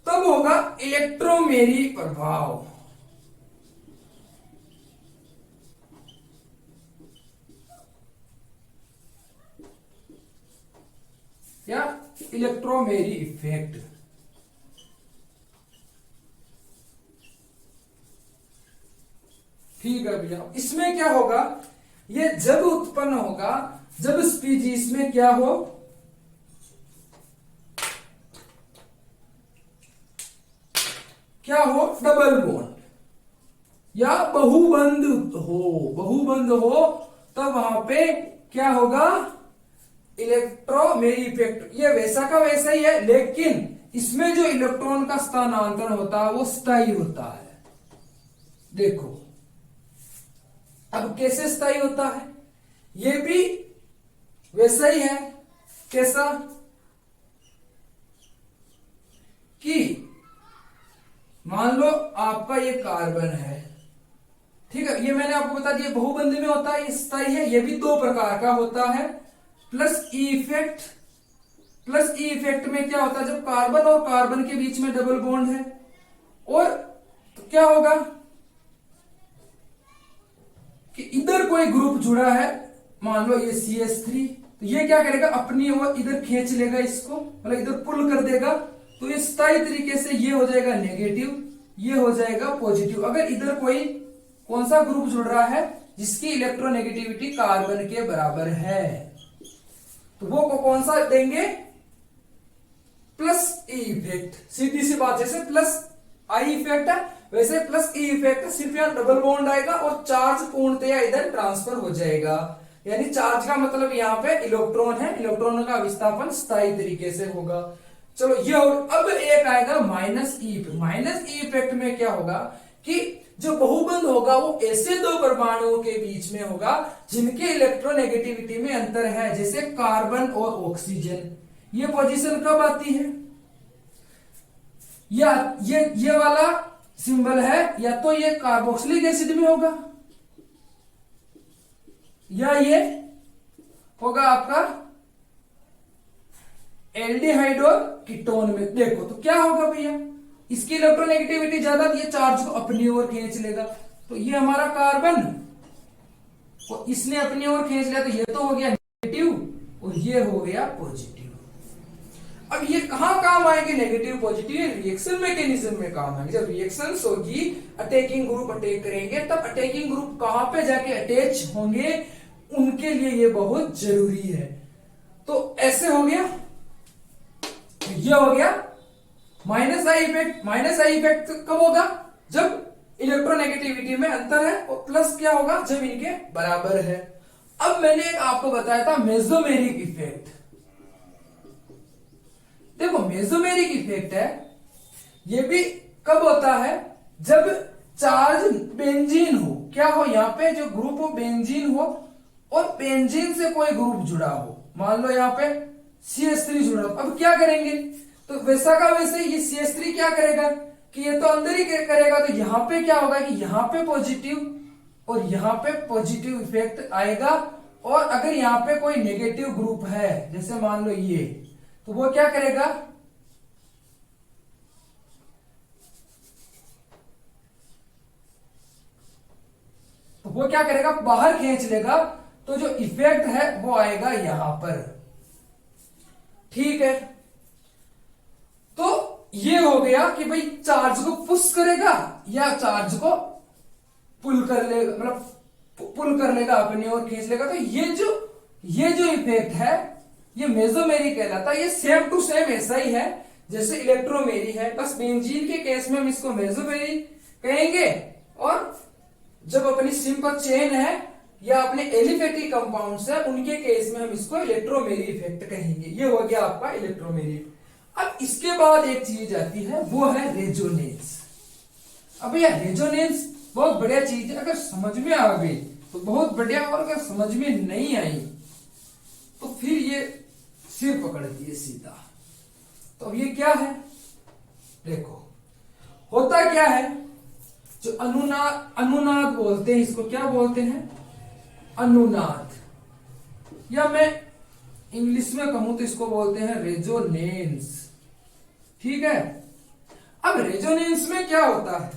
तब होगा इलेक्ट्रोमेरी प्रभाव। या इलेक्ट्रोमेरी इफेक्ट। ठीक है भैया, इसमें क्या होगा, ये जब उत्पन्न होगा जब स्पीशीज में क्या हो, क्या हो, डबल बॉन्ड या बहुबंध हो। बहुबंध हो तब वहां पे क्या होगा, इलेक्ट्रोमेरी इफेक्ट ये वैसा का वैसा ही है, लेकिन इसमें जो इलेक्ट्रॉन का स्थानांतरण होता है वो स्थायी होता है। देखो अब कैसे स्थायी होता है, ये भी वैसा ही है। कैसा कि मान लो आपका ये कार्बन है, ठीक है, ये मैंने आपको बता दिया बहुबंध में होता है, ये स्थायी है। ये भी दो प्रकार का होता है, plus E effect. Plus E effect में क्या होता है, जब कार्बन और कार्बन के बीच में डबल बॉन्ड है और तो क्या होगा कि इधर कोई ग्रुप जुड़ा है, मान लो ये CH3, तो ये क्या करेगा अपनी ओर इधर खींच लेगा इसको, मतलब इधर पुल कर देगा, तो ये स्थायी तरीके से ये हो जाएगा नेगेटिव, ये हो जाएगा पॉजिटिव। अगर इधर कोई कौन सा ग्रुप जुड़ रहा है जिसकी इलेक्ट्रोनेगेटिविटी कार्बन के बराबर है, तो वो कौन सा देंगे, प्लस ई इफेक्ट। सीधी सी बात, जैसे प्लस आई इफेक्ट है वैसे प्लस ई इफेक्ट, सिर्फ यहां डबल बॉन्ड आएगा और चार्ज पूर्णतया इधर ट्रांसफर हो जाएगा। यानी चार्ज का मतलब यहाँ पे इलेक्ट्रॉन है, इलेक्ट्रॉन का विस्थापन स्थायी तरीके से होगा। चलो ये अब एक आएगा माइनस ई। माइनस ई इफेक्ट में क्या होगा कि जो बहुबंध होगा वो ऐसे दो परमाणुओं के बीच में होगा जिनके इलेक्ट्रोनेगेटिविटी में अंतर है, जैसे कार्बन और ऑक्सीजन। ये पोजीशन कब आती है, या ये वाला सिंबल है, या तो ये कार्बोक्सिलिक एसिड में होगा या ये होगा आपका एल्डिहाइड और कीटोन में। देखो तो क्या होगा भैया, इसकी इलेक्ट्रोनेगेटिविटी ज्यादा, ये चार्ज को अपनी ओर खींच लेगा, तो ये हमारा कार्बन और इसने अपनी ओर खींच लिया, तो ये तो हो गया नेगेटिव और ये हो गया पॉजिटिव। अब ये कहां काम आएंगे नेगेटिव पॉजिटिव, रिएक्शन मैकेनिज्म में काम आएंगे। जब रिएक्शन होगी, अटैकिंग ग्रुप अटैक करेंगे, तब अटैकिंग ग्रुप कहां पे जाके अटैच होंगे, उनके लिए ये बहुत जरूरी है। तो ऐसे हो गया, ये हो गया minus I effect. Minus I effect कब होगा, जब इलेक्ट्रोनेगेटिविटी में अंतर है, और प्लस क्या होगा जब इनके बराबर है। अब मैंने आपको बताया था मेसोमेरिक इफेक्ट। देखो मेसोमेरिक इफेक्ट है, ये भी कब होता है, जब चार्ज बेंजीन हो, क्या हो यहाँ पे जो ग्रुप हो बेंजीन हो और बेंजीन से कोई ग्रुप जुड़ा हो, मान लो यहाँ पे CH3 जुड़ा हो। अब क्या करेंगे, तो वैसा का वैसे ये CH3 क्या करेगा कि ये तो अंदर ही करेगा, तो यहां पे क्या होगा कि यहां पे पॉजिटिव और यहां पे पॉजिटिव इफेक्ट आएगा। और अगर यहां पे कोई नेगेटिव ग्रुप है, जैसे मान लो ये, तो वो क्या करेगा, तो वो क्या करेगा बाहर खींच लेगा, तो जो इफेक्ट है वो आएगा यहां पर, ठीक है। तो ये हो गया कि भाई चार्ज को पुश करेगा या चार्ज को पुल कर लेगा, मतलब पुल कर लेगा अपनी ओर खींच लेगा। तो ये जो इफेक्ट है ये मेसोमेरी कहलाता है। ये सेम टू सेम ऐसा ही है जैसे इलेक्ट्रोमेरी है, बस बेंजीन के केस में हम इसको मेसोमेरी कहेंगे, और जब अपनी सिंपल चेन है या अपने एलिफेटिक कंपाउंड्स है उनके केस में हम इसको इलेक्ट्रोमेरी इफेक्ट कहेंगे। ये हो गया आपका इलेक्ट्रोमेरी। अब इसके बाद एक चीज आती है, वो है रेजोनेंस। अब यह रेजोनेंस बहुत बढ़िया चीज है, अगर समझ में आ गई तो बहुत बढ़िया, और अगर समझ में नहीं आई तो फिर ये सिर पकड़ दिए सीधा। तो अब ये क्या है, देखो होता क्या है, जो अनुनाद बोलते हैं, इसको क्या बोलते हैं, अनुनाद, या मैं इंग्लिश में कहूं तो इसको बोलते हैं रेजोनेंस, ठीक है। अब रेजोनेंस में क्या होता है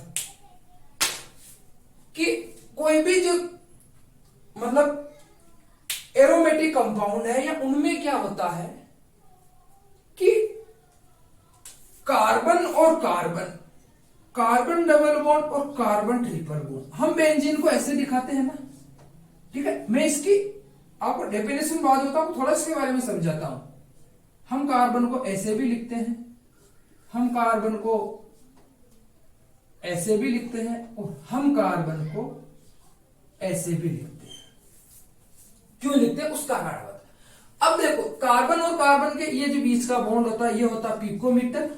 कि कोई भी जो मतलब एरोमेटिक कंपाउंड है, या उनमें क्या होता है कि कार्बन और कार्बन, कार्बन डबल बॉन्ड और कार्बन ट्रिपल बॉन्ड, हम बेंजीन को ऐसे दिखाते हैं ना, ठीक है। मैं इसकी आपको डेफिनेशन बाद होता हूं, थोड़ा इसके बारे में समझाता हूं। हम कार्बन को ऐसे भी लिखते हैं, हम कार्बन को ऐसे भी लिखते हैं, और हम कार्बन को ऐसे भी लिखते हैं। क्यों लिखते हैं उसका कारण बता। अब देखो कार्बन और कार्बन के ये जो बीच का बॉन्ड होता है ये होता है पिकोमीटर,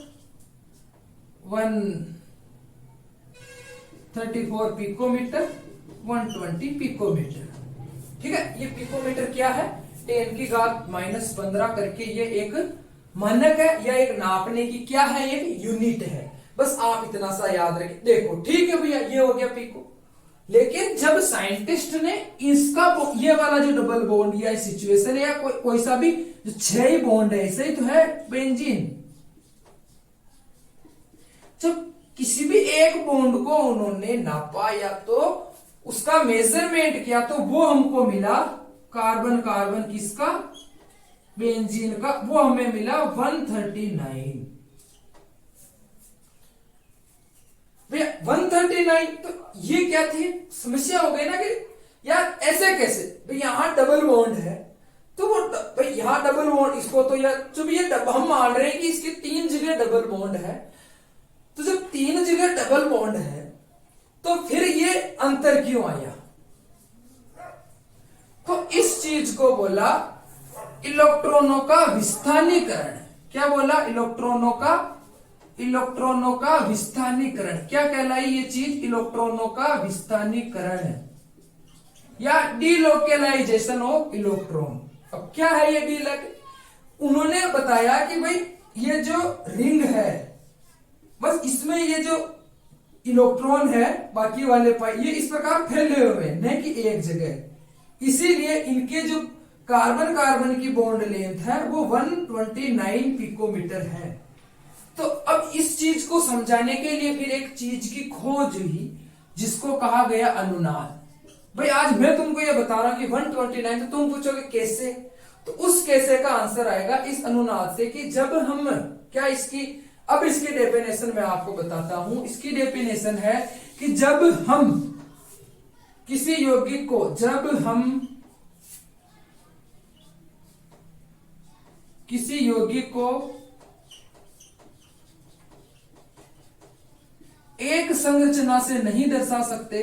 134 पिकोमीटर, 120 पिकोमीटर। ठीक है, ये पिकोमीटर क्या है, 10 की घात -15 करके ये एक मानक है या एक नापने की क्या है, एक यूनिट है। बस आप इतना सा याद रखें। देखो ठीक है भैया, ये हो गया पिको। लेकिन जब साइंटिस्ट ने इसका ये वाला जो डबल बॉन्ड या सिचुएशन है या कोई सा भी जो 6 ही बॉन्ड है, ऐसे ही तो है बेंजीन, जब किसी भी एक बॉन्ड को उन्होंने नापा या तो उसका मेजरमेंट किया तो वो हमको मिला कार्बन कार्बन किसका, बेंजीन का, वो हमें मिला 139। भैया 139, तो ये क्या थी, समस्या हो गई ना कि यार ऐसे कैसे, भाई यहां डबल बॉन्ड है तो वो भाई यहां डबल बॉन्ड, इसको तो यार जब ये हम मान रहे हैं कि इसके 3 जगह डबल बॉन्ड है, तो जब 3 जगह डबल बॉन्ड है तो फिर ये अंतर क्यों आया। तो इस चीज को बोला इलेक्ट्रॉनों का विस्थानीकरण। क्या बोला, इलेक्ट्रॉनों का विस्थानीकरण। क्या कहलाई ये चीज, इलेक्ट्रॉनों का विस्थानीकरण या डीलोकेलाइजेशन ऑफ इलेक्ट्रॉन। अब क्या है ये उन्होंने बताया कि भाई ये जो रिंग है, बस इसमें ये जो इलेक्ट्रॉन है बाकी वाले पाई ये इस प्रकार फैले हुए हैं, नहीं कि एक जगह। इसीलिए इनके जो कार्बन कार्बन की बॉन्ड लेंथ है वो 129 पिकोमीटर है। तो अब इस चीज को समझाने के लिए फिर एक चीज की खोज हुई जिसको कहा गया अनुनाद। भाई आज मैं तुमको ये बता रहा हूं कि 129, तो तुम पूछोगे कैसे, तो उस कैसे का आंसर आएगा इस अनुनाद से कि जब हम क्या इसकी, अब इसकी डेफिनेशन मैं आपको बताता हूं। इसकी डेफिनेशन है कि जब हम किसी यौगिक को, जब हम किसी यौगिक को एक संरचना से नहीं दर्शा सकते,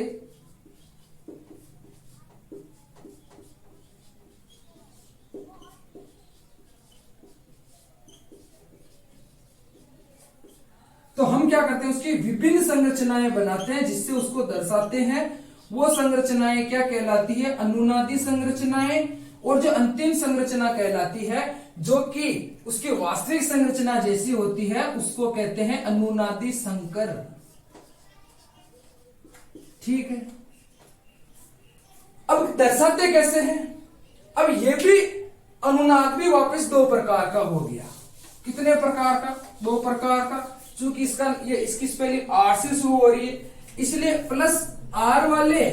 तो हम क्या करते हैं, उसकी विभिन्न संरचनाएं बनाते हैं जिससे उसको दर्शाते हैं। वो संरचनाएं क्या कहलाती है, अनुनादी संरचनाएं। और जो अंतिम संरचना कहलाती है, जो कि उसकी वास्तविक संरचना जैसी होती है, उसको कहते हैं अनुनादी संकर। ठीक है, अब दर्शाते कैसे हैं, अब ये भी अनुनाद भी वापस 2 प्रकार का हो गया। कितने प्रकार का, 2 प्रकार का। चूंकि इसकी स्पेलिंग आर से शुरू हो रही है, इसलिए प्लस आर वाले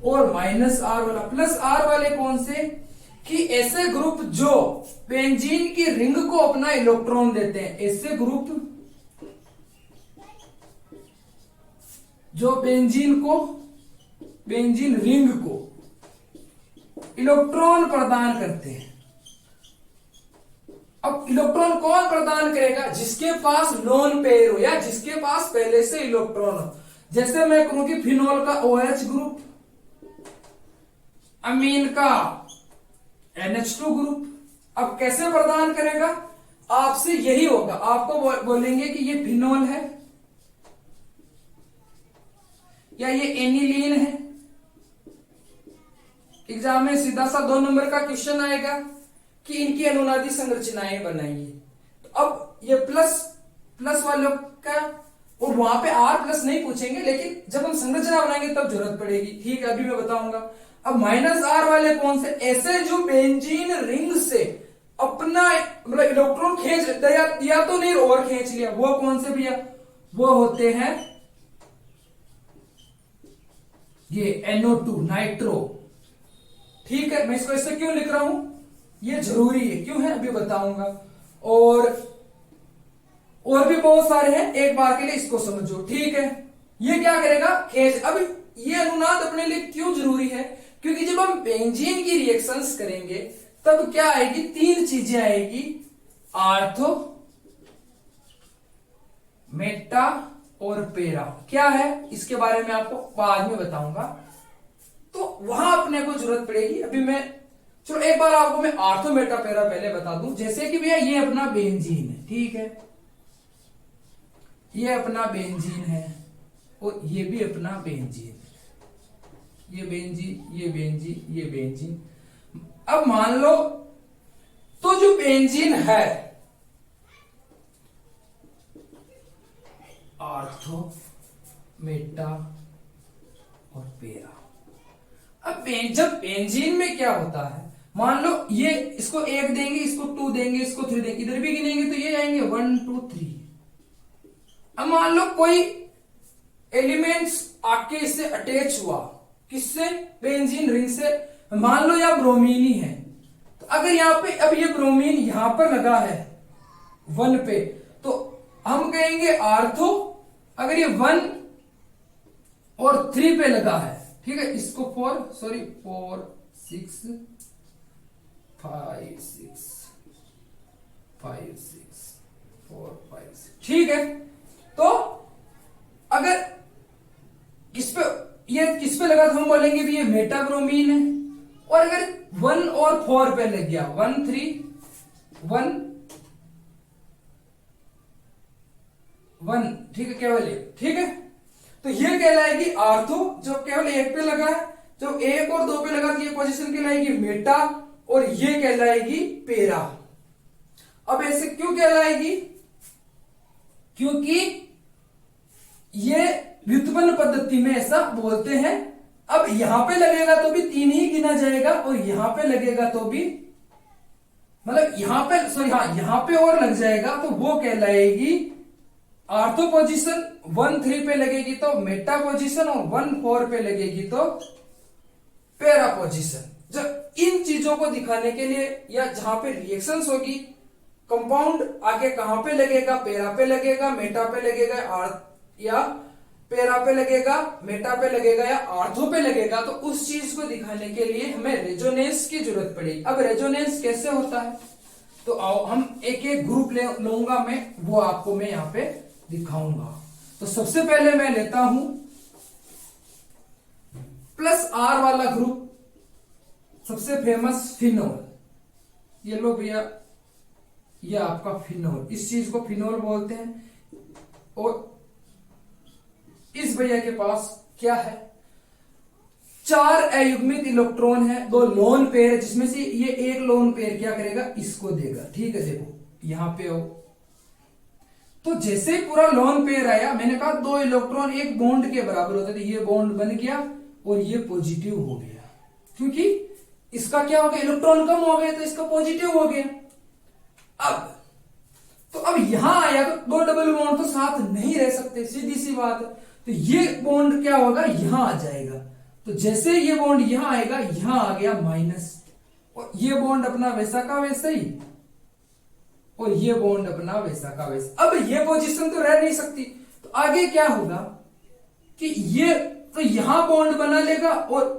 और माइनस आर वाला। प्लस आर वाले कौन से, कि ऐसे ग्रुप जो बेंजीन की रिंग को अपना इलेक्ट्रॉन देते हैं, ऐसे ग्रुप जो बेंजीन रिंग को इलेक्ट्रॉन प्रदान करते हैं। अब इलेक्ट्रॉन कौन प्रदान करेगा, जिसके पास लोन पेयर हो या जिसके पास पहले से इलेक्ट्रॉन हो। जैसे मैं कहूं कि फिनोल का OH ग्रुप, अमीन का NH2 ग्रुप। अब कैसे प्रदान करेगा, आपसे यही होगा, आपको बोलेंगे कि ये फिनोल है या ये एनिलीन है। एग्जाम में सीधा सा 2 नंबर का क्वेश्चन आएगा कि इनकी अनुनादी संरचनाएं बनाइए। तो अब ये प्लस वालों का, और वहां पे R प्लस नहीं पूछेंगे, लेकिन जब हम संरचना बनाएंगे तब जरूरत पड़ेगी। ठीक है, अभी मैं बताऊंगा। अब माइनस R वाले कौन से, ऐसे जो बेंजीन रिंग से अपना मतलब इलेक्ट्रॉन खींच या तो नहीं और खींच लिया, वो कौन से भैया, वो होते हैं ये NO2 नाइट्रो। ठीक है, मैं इसको ऐसे क्यों लिख रहा हूं, ये जरूरी है, क्यों है अभी बताऊंगा। और भी बहुत सारे हैं, एक बार के लिए इसको समझो। ठीक है, ये क्या करेगा, खींच। अब ये अनुनाद अपने लिए क्यों जरूरी है, क्योंकि जब हम बेंजीन की रिएक्शंस करेंगे तब क्या आएगी, 3 चीजें आएगी, आर्थो, मेटा और पेरा। क्या है इसके बारे में आपको बाद में बताऊंगा। तो वहां अपने को जरूरत पड़ेगी। अभी मैं चलो एक बार आपको मैं आर्थो मेटा पैरा पहले बता दूं। जैसे कि भैया ये अपना बेंजीन है, ठीक है, ये अपना बेंजीन है और ये भी अपना बेंजीन, ये बेंजीन, ये बेंजीन, ये बेंजीन। अब मान लो तो जो बेंजीन है आर्थो मेटा और पेरा। अब जब बेंजीन में क्या होता है, मान लो ये इसको 1 देंगे, इसको 2 देंगे, इसको 3 देंगे, इधर भी गिनेंगे तो ये आएंगे 1 2 3। अब मान लो कोई एलिमेंट्स आके इससे अटैच हुआ, किससे, बेंजीन रिंग से, मान लो यह ब्रोमीन ही है, तो अगर यहां पे अब ये ब्रोमीन यहां पर लगा है 1 पे, तो हम कहेंगे आर्थो। अगर ये 1 और 3 पे लगा है, ठीक है, इसको 4 6 5 6 5 6 4 5 6, ठीक है। तो अगर किस पे, ये किस पे लगा तो हम बोलेंगे भी ये मेटाब्रोमीन है। और अगर 1 और 4 पे लग गया, 1 3 1 1, ठीक है, केवल 1, ठीक है, तो ये कहलाएगी आर्थो। जब केवल 1 पे लगा है, जब 1 और 2 पे लगा तो ये पोजीशन कहलाएगी मेटा और ये कहलाएगी पेरा। अब ऐसे क्यों कहलाएगी, क्योंकि ये व्युत्पन्न पद्धति में ऐसा बोलते हैं। अब यहां पे लगेगा तो भी 3 ही गिना जाएगा और यहां पे लगेगा तो भी, मतलब यहां पे सॉरी हाँ यहां पे और लग जाएगा तो वो कहलाएगी आर्थो पोजीशन। 1 3 पे लगेगी तो मेटा पोजीशन और 1 4 पे लगेगी तो पेरा पोजीशन। जब इन चीजों को दिखाने के लिए या जहां पे रिएक्शंस होगी, कंपाउंड आगे कहां पे लगेगा, पेरा पे लगेगा, मेटा पे लगेगा, या पेरा पे लगेगा, मेटा पे लगेगा या आर्थो पे लगेगा, तो उस चीज को दिखाने के लिए हमें रेजोनेंस की जरूरत पड़ेगी। अब रेजोनेंस कैसे होता है, तो आओ हम एक एक ग्रुप लूंगा मैं, वो आपको मैं यहां पे दिखाऊंगा। तो सबसे पहले मैं लेता हूं +R वाला ग्रुप, सबसे फेमस फिनोल। ये लो भैया, ये आपका फिनोल, इस चीज को फिनोल बोलते हैं। और इस भैया के पास क्या है, 4 अयुग्मित इलेक्ट्रॉन है, 2 लोन पेयर, जिसमें से ये एक लोन पेयर क्या करेगा, इसको देगा, ठीक है। देखो यहां पे हो, तो जैसे ही पूरा लोन पेयर आया, मैंने कहा 2 इलेक्ट्रॉन एक बॉन्ड के बराबर होते थे, ये बॉन्ड बन गया और ये पॉजिटिव हो गया, क्योंकि इसका क्या हो गया, इलेक्ट्रॉन कम हो गया तो इसका पॉजिटिव हो गया। अब तो अब यहां आया तो 2 डबल बॉन्ड तो साथ नहीं रह सकते, सीधी सी बात है। तो ये बॉन्ड क्या होगा, यहां आ जाएगा। तो जैसे ये बॉन्ड यहां आएगा, यहां आ गया माइनस, और ये बॉन्ड अपना वैसा का वैसा ही, और ये बॉन्ड अपना वैसा का वैसा। अब ये पोजीशन तो रह नहीं सकती, तो आगे क्या होगा कि ये तो यहां बॉन्ड बना लेगा और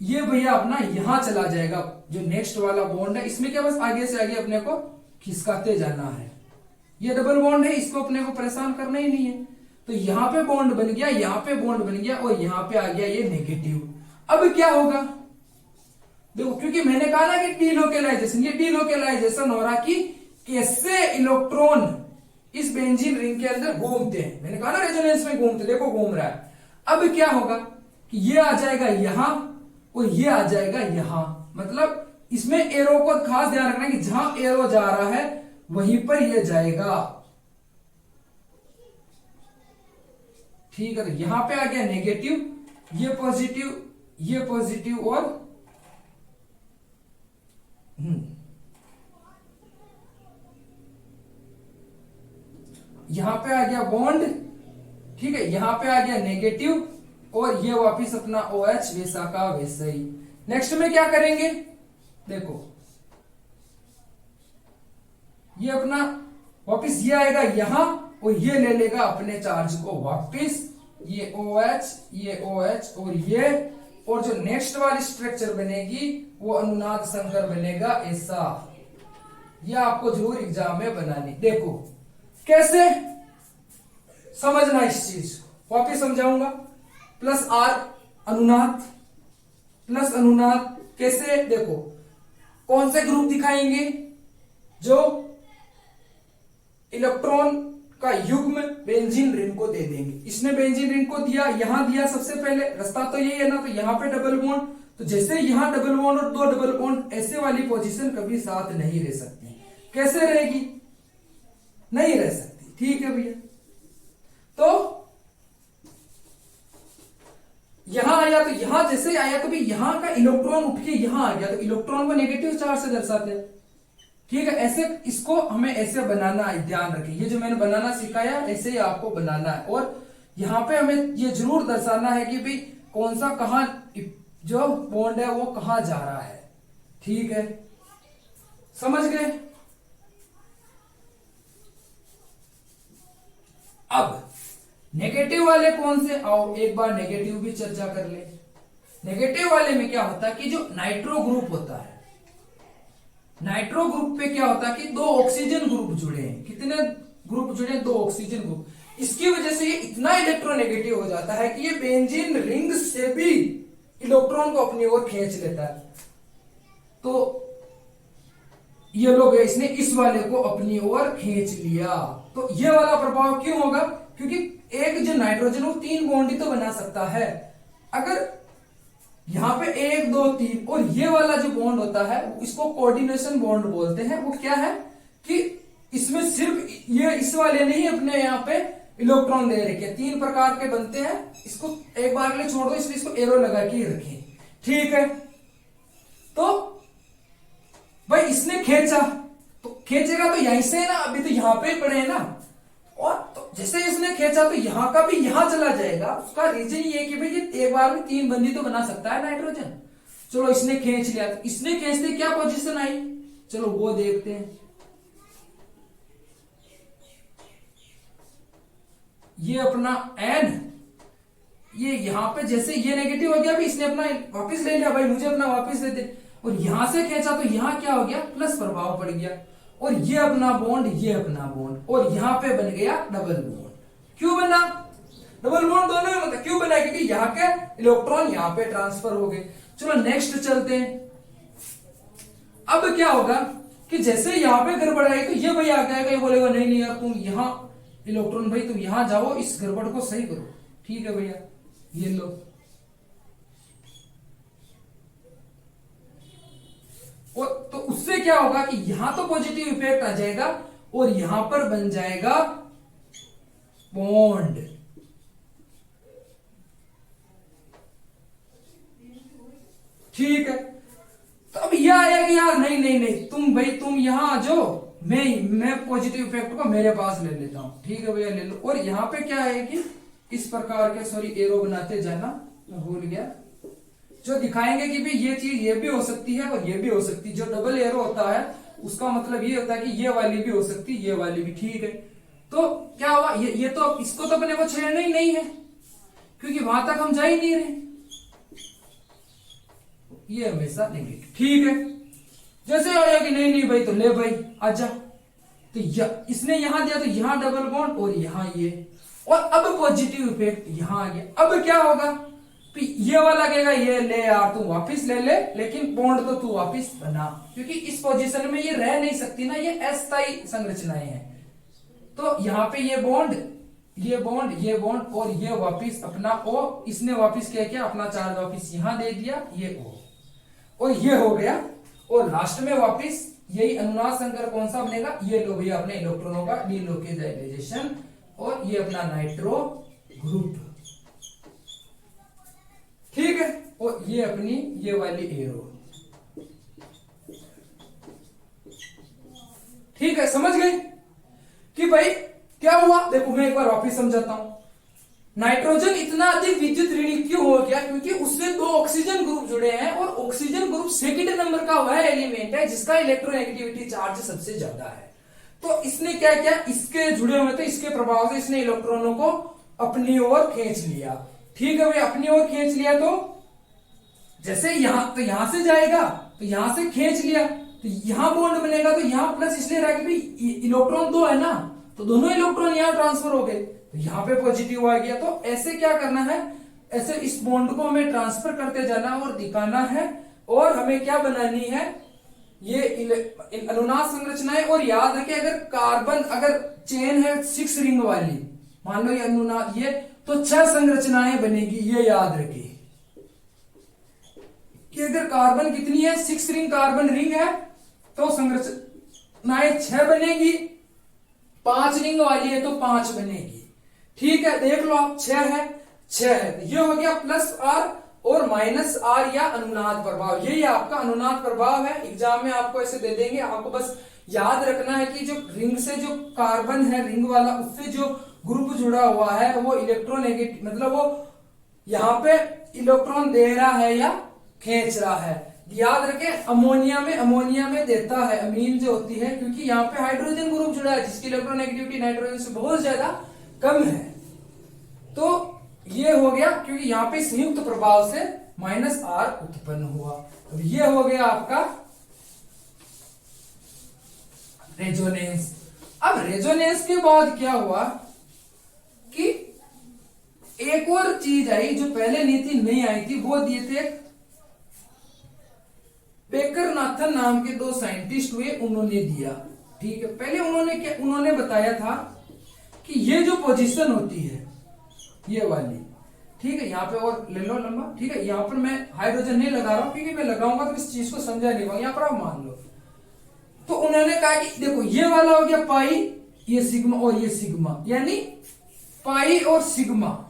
ये भैया अपना यहां चला जाएगा। जो नेक्स्ट वाला बॉन्ड है, इसमें क्या बस आगे से आगे अपने को खिसकाते जाना है। ये डबल बॉन्ड है, इसको अपने को परेशान करना ही नहीं है। तो यहां पे बॉन्ड बन गया, यहां पे बॉन्ड बन गया और यहां पे आ गया ये नेगेटिव। अब क्या होगा, देखो, क्योंकि मैंने कहा ना कि डीलोकेलाइजेशन, ये डीलोकेलाइजेशन हो रहा कि कैसे इलेक्ट्रॉन इस बेंजीन रिंग के अंदर घूमते हैं। मैंने कहा ना रेजोनेंस में घूमते, देखो घूम रहा है। अब क्या होगा कि ये आ जाएगा यहां और ये आ जाएगा यहां, मतलब इसमें एरो को खास ध्यान रखना कि जहां एरो जा रहा है वहीं पर ये जाएगा, ठीक है। तो यहां पे आ गया नेगेटिव, ये पॉजिटिव और यहां पे आ गया बॉन्ड, ठीक है, यहां पे आ गया नेगेटिव और ये वापिस अपना OH वैसा का वैसा ही। नेक्स्ट में क्या करेंगे, देखो ये अपना वापिस ये आएगा यहां और ये ले लेगा अपने चार्ज को वापिस, ये OH और ये, और जो नेक्स्ट वाली स्ट्रक्चर बनेगी वो अनुनाद संकर बनेगा ऐसा। ये आपको जरूर एग्जाम में बनानी। देखो कैसे समझना इस चीज, वापिस समझाऊंगा। +R अनुनाद, प्लस अनुनाद कैसे, देखो कौन से ग्रुप दिखाएंगे? जो इलेक्ट्रॉन का युग्म बेंजीन रिंग को दे देंगे। इसने बेंजीन रिंग को दिया, यहां दिया सबसे पहले, रास्ता तो यही है ना, तो यहां पे डबल बॉन्ड, तो जैसे यहां डबल बॉन्ड और 2 डबल बॉन्ड, ऐसे वाली पोजीशन कभी साथ नहीं रह सकती। कैसे रहेगी? नहीं रह सकती। ठीक है भैया, तो यहां आया तो यहां जैसे आया तो भी यहां का इलेक्ट्रॉन उठ के यहां आ गया, तो इलेक्ट्रॉन को नेगेटिव चार्ज से दर्शाते हैं। ठीक है, ऐसे इसको हमें ऐसे बनाना है, ध्यान रखें, ये जो मैंने बनाना सिखाया ऐसे ही आपको बनाना है। और यहां पे हमें ये जरूर दर्शाना है कि भाई कौन सा कहां जो बॉन्ड है वो कहां जा रहा है। ठीक है, समझ गए? अब नेगेटिव वाले कौन से, आओ एक बार नेगेटिव भी चर्चा कर ले। नेगेटिव वाले में क्या होता है कि जो नाइट्रो ग्रुप होता है, नाइट्रो ग्रुप पे क्या होता है कि 2 ऑक्सीजन ग्रुप जुड़े हैं। कितने ग्रुप जुड़े हैं? 2 ऑक्सीजन ग्रुप। इसकी वजह से ये इतना इलेक्ट्रोनेगेटिव हो जाता है कि ये बेंजीन रिंग से भी इलेक्ट्रॉन को अपनी ओर खींच लेता है। तो ये लोग इसने इस वाले को अपनी ओर खींच लिया, तो ये वाला प्रभाव क्यों होगा? क्योंकि एक जो नाइट्रोजन वो 3 बॉन्ड ही तो बना सकता है। अगर यहां पे 1 2 3 और ये वाला जो बॉन्ड होता है इसको कोऑर्डिनेशन बॉन्ड बोलते हैं। वो क्या है कि इसमें सिर्फ ये इस वाले नहीं अपने यहाँ पे इलेक्ट्रॉन दे रखे, 3 प्रकार के बनते हैं। इसको एक बार के लिए छोड़ दो, इसलिए इसको एरो लगा के रखें। ठीक है, तो भाई इसने खींचा, तो खींचेगा तो यहीं से है ना, अभी तो यहां पे पड़े हैं ना, और तो जैसे इसने खींचा तो यहां का भी यहां चला जाएगा। उसका रीजन ये कि भाई ये एक बार में 3 बंदी तो बना सकता है नाइट्रोजन। चलो इसने खींच लिया, तो इसने खींचते क्या पोजीशन आई, चलो वो देखते हैं। ये अपना N, ये यहां पे जैसे ये नेगेटिव हो गया, अभी इसने अपना वापस ले लिया, भाई मुझे अपना वापस दे दे, और यहां से खींचा तो यहां क्या हो गया, प्लस प्रभाव पड़ गया, और ये अपना बॉन्ड, ये अपना बॉन्ड, और यहां पे बन गया डबल बॉन्ड। क्यों बना डबल बॉन्ड? दोनों में मतलब क्यों बना? क्योंकि यहाँ के इलेक्ट्रॉन यहां पे ट्रांसफर हो गए। चलो नेक्स्ट चलते हैं। अब क्या होगा कि जैसे यहां पे गड़बड़ आई तो ये भाई आ जाएगा, ये बोलेगा नहीं नहीं यार तुम यहां इलेक्ट्रॉन भाई तुम यहां जाओ, इस गड़बड़ को सही करो। ठीक है भैया, ये लो, और तो उससे क्या होगा कि यहां तो पॉजिटिव इफेक्ट आ जाएगा और यहां पर बन जाएगा बॉन्ड। ठीक है, तो अब यह आया कि यार नहीं नहीं नहीं तुम भाई तुम यहां आ जाओ, मैं पॉजिटिव इफेक्ट को मेरे पास ले लेता हूं। ठीक है भैया, ले लो। और यहां पे क्या है कि इस प्रकार के, सॉरी एरो बनाते जाना, मैं भूल गया, जो दिखाएंगे कि भाई ये चीज ये भी हो सकती है और ये भी हो सकती है। जो डबल एरो होता है उसका मतलब ये होता है कि ये वाली भी हो सकती है, ये वाली भी। ठीक है, तो क्या हुआ, ये तो इसको तो अपने को छेड़ना ही नहीं है क्योंकि वहां तक हम जा ही नहीं रहे, ये हमेशा नेगेटिव। ठीक है, जैसे आया कि नहीं नहीं भाई तो ले भाई आजा, तो इसने यहां दिया तो यहां डबल बॉन्ड और यहां ये, और अब पॉजिटिव इफेक्ट यहां आ गया। अब क्या होगा, ये वाला कहेगा ये ले यार तू वापिस ले ले, लेकिन बॉन्ड तो तू वापिस बना, क्योंकि इस पोजीशन में ये रह नहीं सकती ना, ये अस्थायी संरचनाएं हैं। तो यहाँ पे ये बॉन्ड, ये बॉन्ड, ये बॉन्ड, और ये वापिस अपना ओ, इसने वापिस क्या किया, अपना चार्ज वापिस यहां दे दिया, ये ओ, और ये हो गया। और लास्ट में वापिस यही अनुनाद संकर कौन सा बनेगा, ये लो भैया अपने इलेक्ट्रॉनों का डीलोकेटाइजेशन, और ये अपना नाइट्रो ग्रुप। ठीक है, और ये अपनी ये वाली एरो। ठीक है, समझ गए कि भाई क्या हुआ। देखो मैं एक बार वापिस समझाता हूं। नाइट्रोजन इतना अधिक विद्युत ऋणी क्यों हो गया, क्योंकि उससे 2 ऑक्सीजन ग्रुप जुड़े हैं, और ऑक्सीजन ग्रुप सेकंड नंबर का वह एलिमेंट है जिसका इलेक्ट्रोनेगेटिविटी चार्ज सबसे ज्यादा है। तो इसने क्या किया, इसके जुड़े हुए थे, इसके प्रभाव से इसने इलेक्ट्रॉनों को अपनी ओर खींच लिया। ठीक है भाई, अपनी ओर खींच लिया, तो जैसे यहां से जाएगा, तो यहां से खींच लिया, तो यहां बॉन्ड बनेगा, तो यहां प्लस इसलिए रहा कि भाई इलेक्ट्रॉन 2 है ना, तो दोनों इलेक्ट्रॉन यहां ट्रांसफर हो गए, तो यहां पे पॉजिटिव आ गया। तो ऐसे क्या करना है, ऐसे इस बॉन्ड को हमें ट्रांसफर करते जाना और दिखाना है, और हमें क्या बनानी है, ये अनुनाद संरचनाएं। और याद रखें, अगर कार्बन अगर चेन है 6 रिंग वाली, मान लो ये अनुनाद ये, तो 6 संरचनाएं बनेगी। ये याद रखिए कि अगर कार्बन कितनी है, 6 रिंग कार्बन रिंग है, तो संरचनाएं 6 बनेगी। 5 रिंग वाली है तो 5 बनेगी। ठीक है, देख लो आप, 6 है, 6 है। ये हो गया प्लस आर और माइनस आर या अनुनाद प्रभाव। यही आपका अनुनाद प्रभाव है। एग्जाम में आपको ऐसे दे देंगे, आपको बस याद रखना है कि जो रिंग से जो कार्बन है रिंग वाला, उससे जो ग्रुप जुड़ा हुआ है वो इलेक्ट्रोनेगेटिव, मतलब वो यहाँ पे इलेक्ट्रॉन दे रहा है या खींच रहा है। याद रखें, अमोनिया में देता है, अमीन जो होती है, क्योंकि यहाँ पे हाइड्रोजन ग्रुप जुड़ा है जिसकी इलेक्ट्रोनेगेटिविटी नाइट्रोजन से बहुत ज्यादा कम है। तो ये हो गया, क्योंकि यहाँ पे संयुक्त प्रभाव से माइनस आर उत्पन्न हुआ। अब ये हो गया आपका रेजोनेंस। अब रेजोनेंस के बाद क्या हुआ कि एक और चीज आई जो पहले नीति नहीं आई थी, वो दिए थे बेकर नाथन नाम के 2 साइंटिस्ट हुए, उन्होंने दिया। ठीक है, पहले उन्होंने बताया था कि ये जो पोजीशन होती है ये वाली, ठीक है, यहाँ पे और ले लो लंबा। ठीक है, यहाँ पर मैं हाइड्रोजन नहीं लगा रहा हूं, क्योंकि मैं लगाऊंगा तो इस चीज को समझा नहीं पाऊंगा। यहाँ पर आप मान लो, तो उन्होंने कहा कि देखो ये वाला हो गया पाई, ये सिग्मा और ये सिग्मा, यानी पाई और सिग्मा,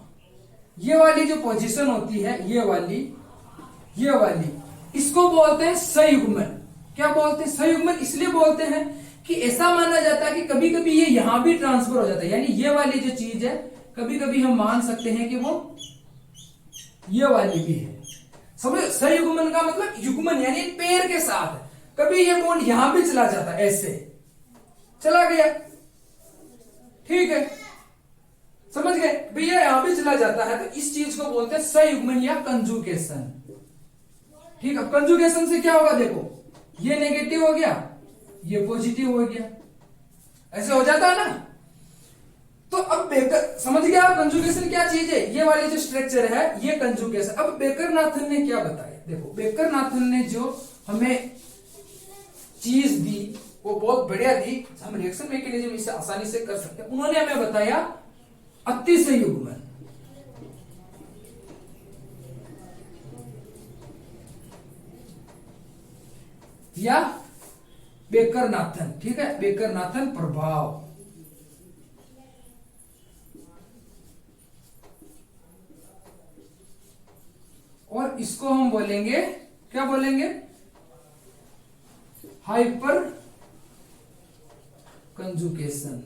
ये वाली जो पोजीशन होती है ये वाली इसको बोलते हैं संयुग्मन। क्या बोलते हैं? संयुग्मन। इसलिए बोलते हैं कि ऐसा माना जाता है कि कभी कभी ये यहां भी ट्रांसफर हो जाता है, यानी ये वाली जो चीज है कभी कभी हम मान सकते हैं कि वो ये वाली भी है। समझ, संयुग्मन का मतलब युग्मन यानी पेड़ के साथ, कभी ये बॉन्ड यहां भी चला जाता है, ऐसे चला गया। ठीक है, समझ गए भैया, यहां भी चला जाता है, तो इस चीज को बोलते हैं संयुग्मन या कंजुगेशन। ठीक है, कंजुगेशन से क्या होगा, देखो ये नेगेटिव हो गया, ये पॉजिटिव हो गया, ऐसे हो जाता है ना। तो अब बेकर, समझ गया आप कंजुगेशन क्या चीज है? ये वाली जो स्ट्रक्चर है ये कंजुगेशन। अब बेकर नाथन ने क्या बताया, देखो बेकर नाथन ने जो हमें चीज दी वो बहुत बढ़िया दी, हम रिएक्शन मैकेनिज्म इसे आसानी से कर सकते हैं। उन्होंने हमें बताया अतिसंयुग्मन, या बेकर नाथन। ठीक है, बेकर नाथन प्रभाव। और इसको हम बोलेंगे, क्या बोलेंगे? Hyper conjugation.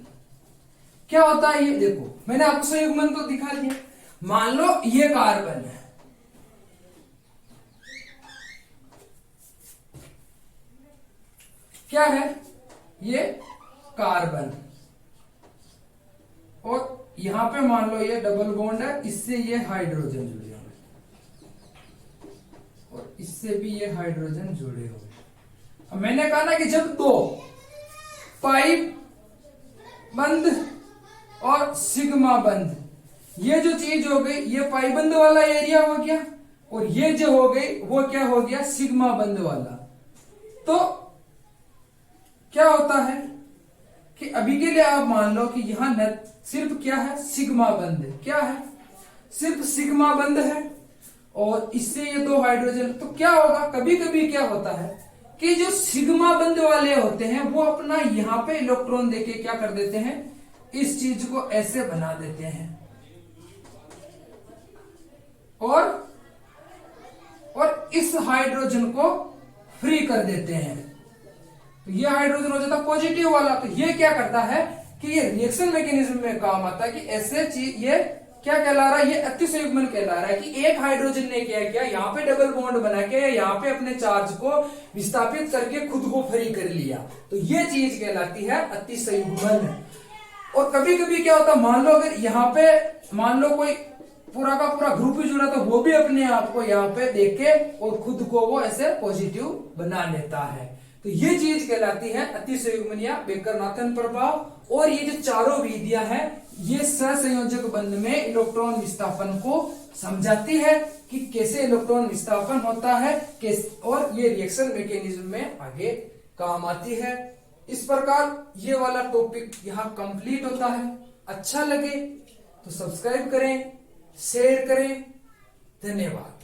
क्या होता है ये? देखो मैंने आपको संयुग्मन तो दिखा दिया। मान लो ये कार्बन है, क्या है ये? कार्बन। और यहां पे मान लो ये डबल बॉन्ड है, इससे ये हाइड्रोजन जुड़े हुए और इससे भी ये हाइड्रोजन जुड़े हुए। अब मैंने कहा ना कि जब दो पाइप बंद और सिग्मा बंद, ये जो चीज हो गई ये पाइप बंद वाला एरिया हो गया, और ये जो हो गई वो क्या हो गया? सिग्मा बंद वाला। तो क्या होता है कि अभी के लिए आप मान लो कि यहां सिर्फ क्या है? सिग्मा बंद है। क्या है? सिर्फ सिग्मा बंद है, और इससे ये 2 हाइड्रोजन। तो क्या होगा, कभी कभी क्या होता है कि जो सिग्मा बंद वाले होते हैं वो अपना यहां पे इलेक्ट्रॉन देके क्या कर देते हैं? इस चीज को ऐसे बना देते हैं, और इस हाइड्रोजन को फ्री कर देते हैं। तो ये हाइड्रोजन हो जाता है पॉजिटिव वाला। तो ये क्या करता है कि ये रिएक्शन मैकेनिज्म में काम आता है कि ऐसे चीज, ये क्या कहला रहा है? ये अतिसंयुग्मन कहला रहा है कि एक हाइड्रोजन ने क्या किया, यहाँ पे डबल बॉन्ड बना के यहाँ पे अपने चार्ज को विस्थापित करके खुद को फ्री कर लिया। तो ये चीज कहलाती है अतिसंयुग्मन। और कभी कभी क्या होता है, मान लो अगर यहाँ पे मान लो कोई पूरा का पूरा ग्रुप ही जुड़ा, तो वो भी अपने आप को यहाँ पे देख के और खुद को वो ऐसे पॉजिटिव बना लेता है। तो ये चीज कहलाती है अतिसंयुग्मन या बेकर नाथन प्रभाव। और ये जो चारों विधियां हैं ये सहसंयोजक बंध में इलेक्ट्रॉन विस्थापन को समझाती है कि कैसे इलेक्ट्रॉन विस्थापन होता है, और ये रिएक्शन मैकेनिज्म में आगे काम आती है। इस प्रकार ये वाला टॉपिक यहाँ कंप्लीट होता है। अच्छा लगे तो सब्सक्राइब करें, शेयर करें। धन्यवाद।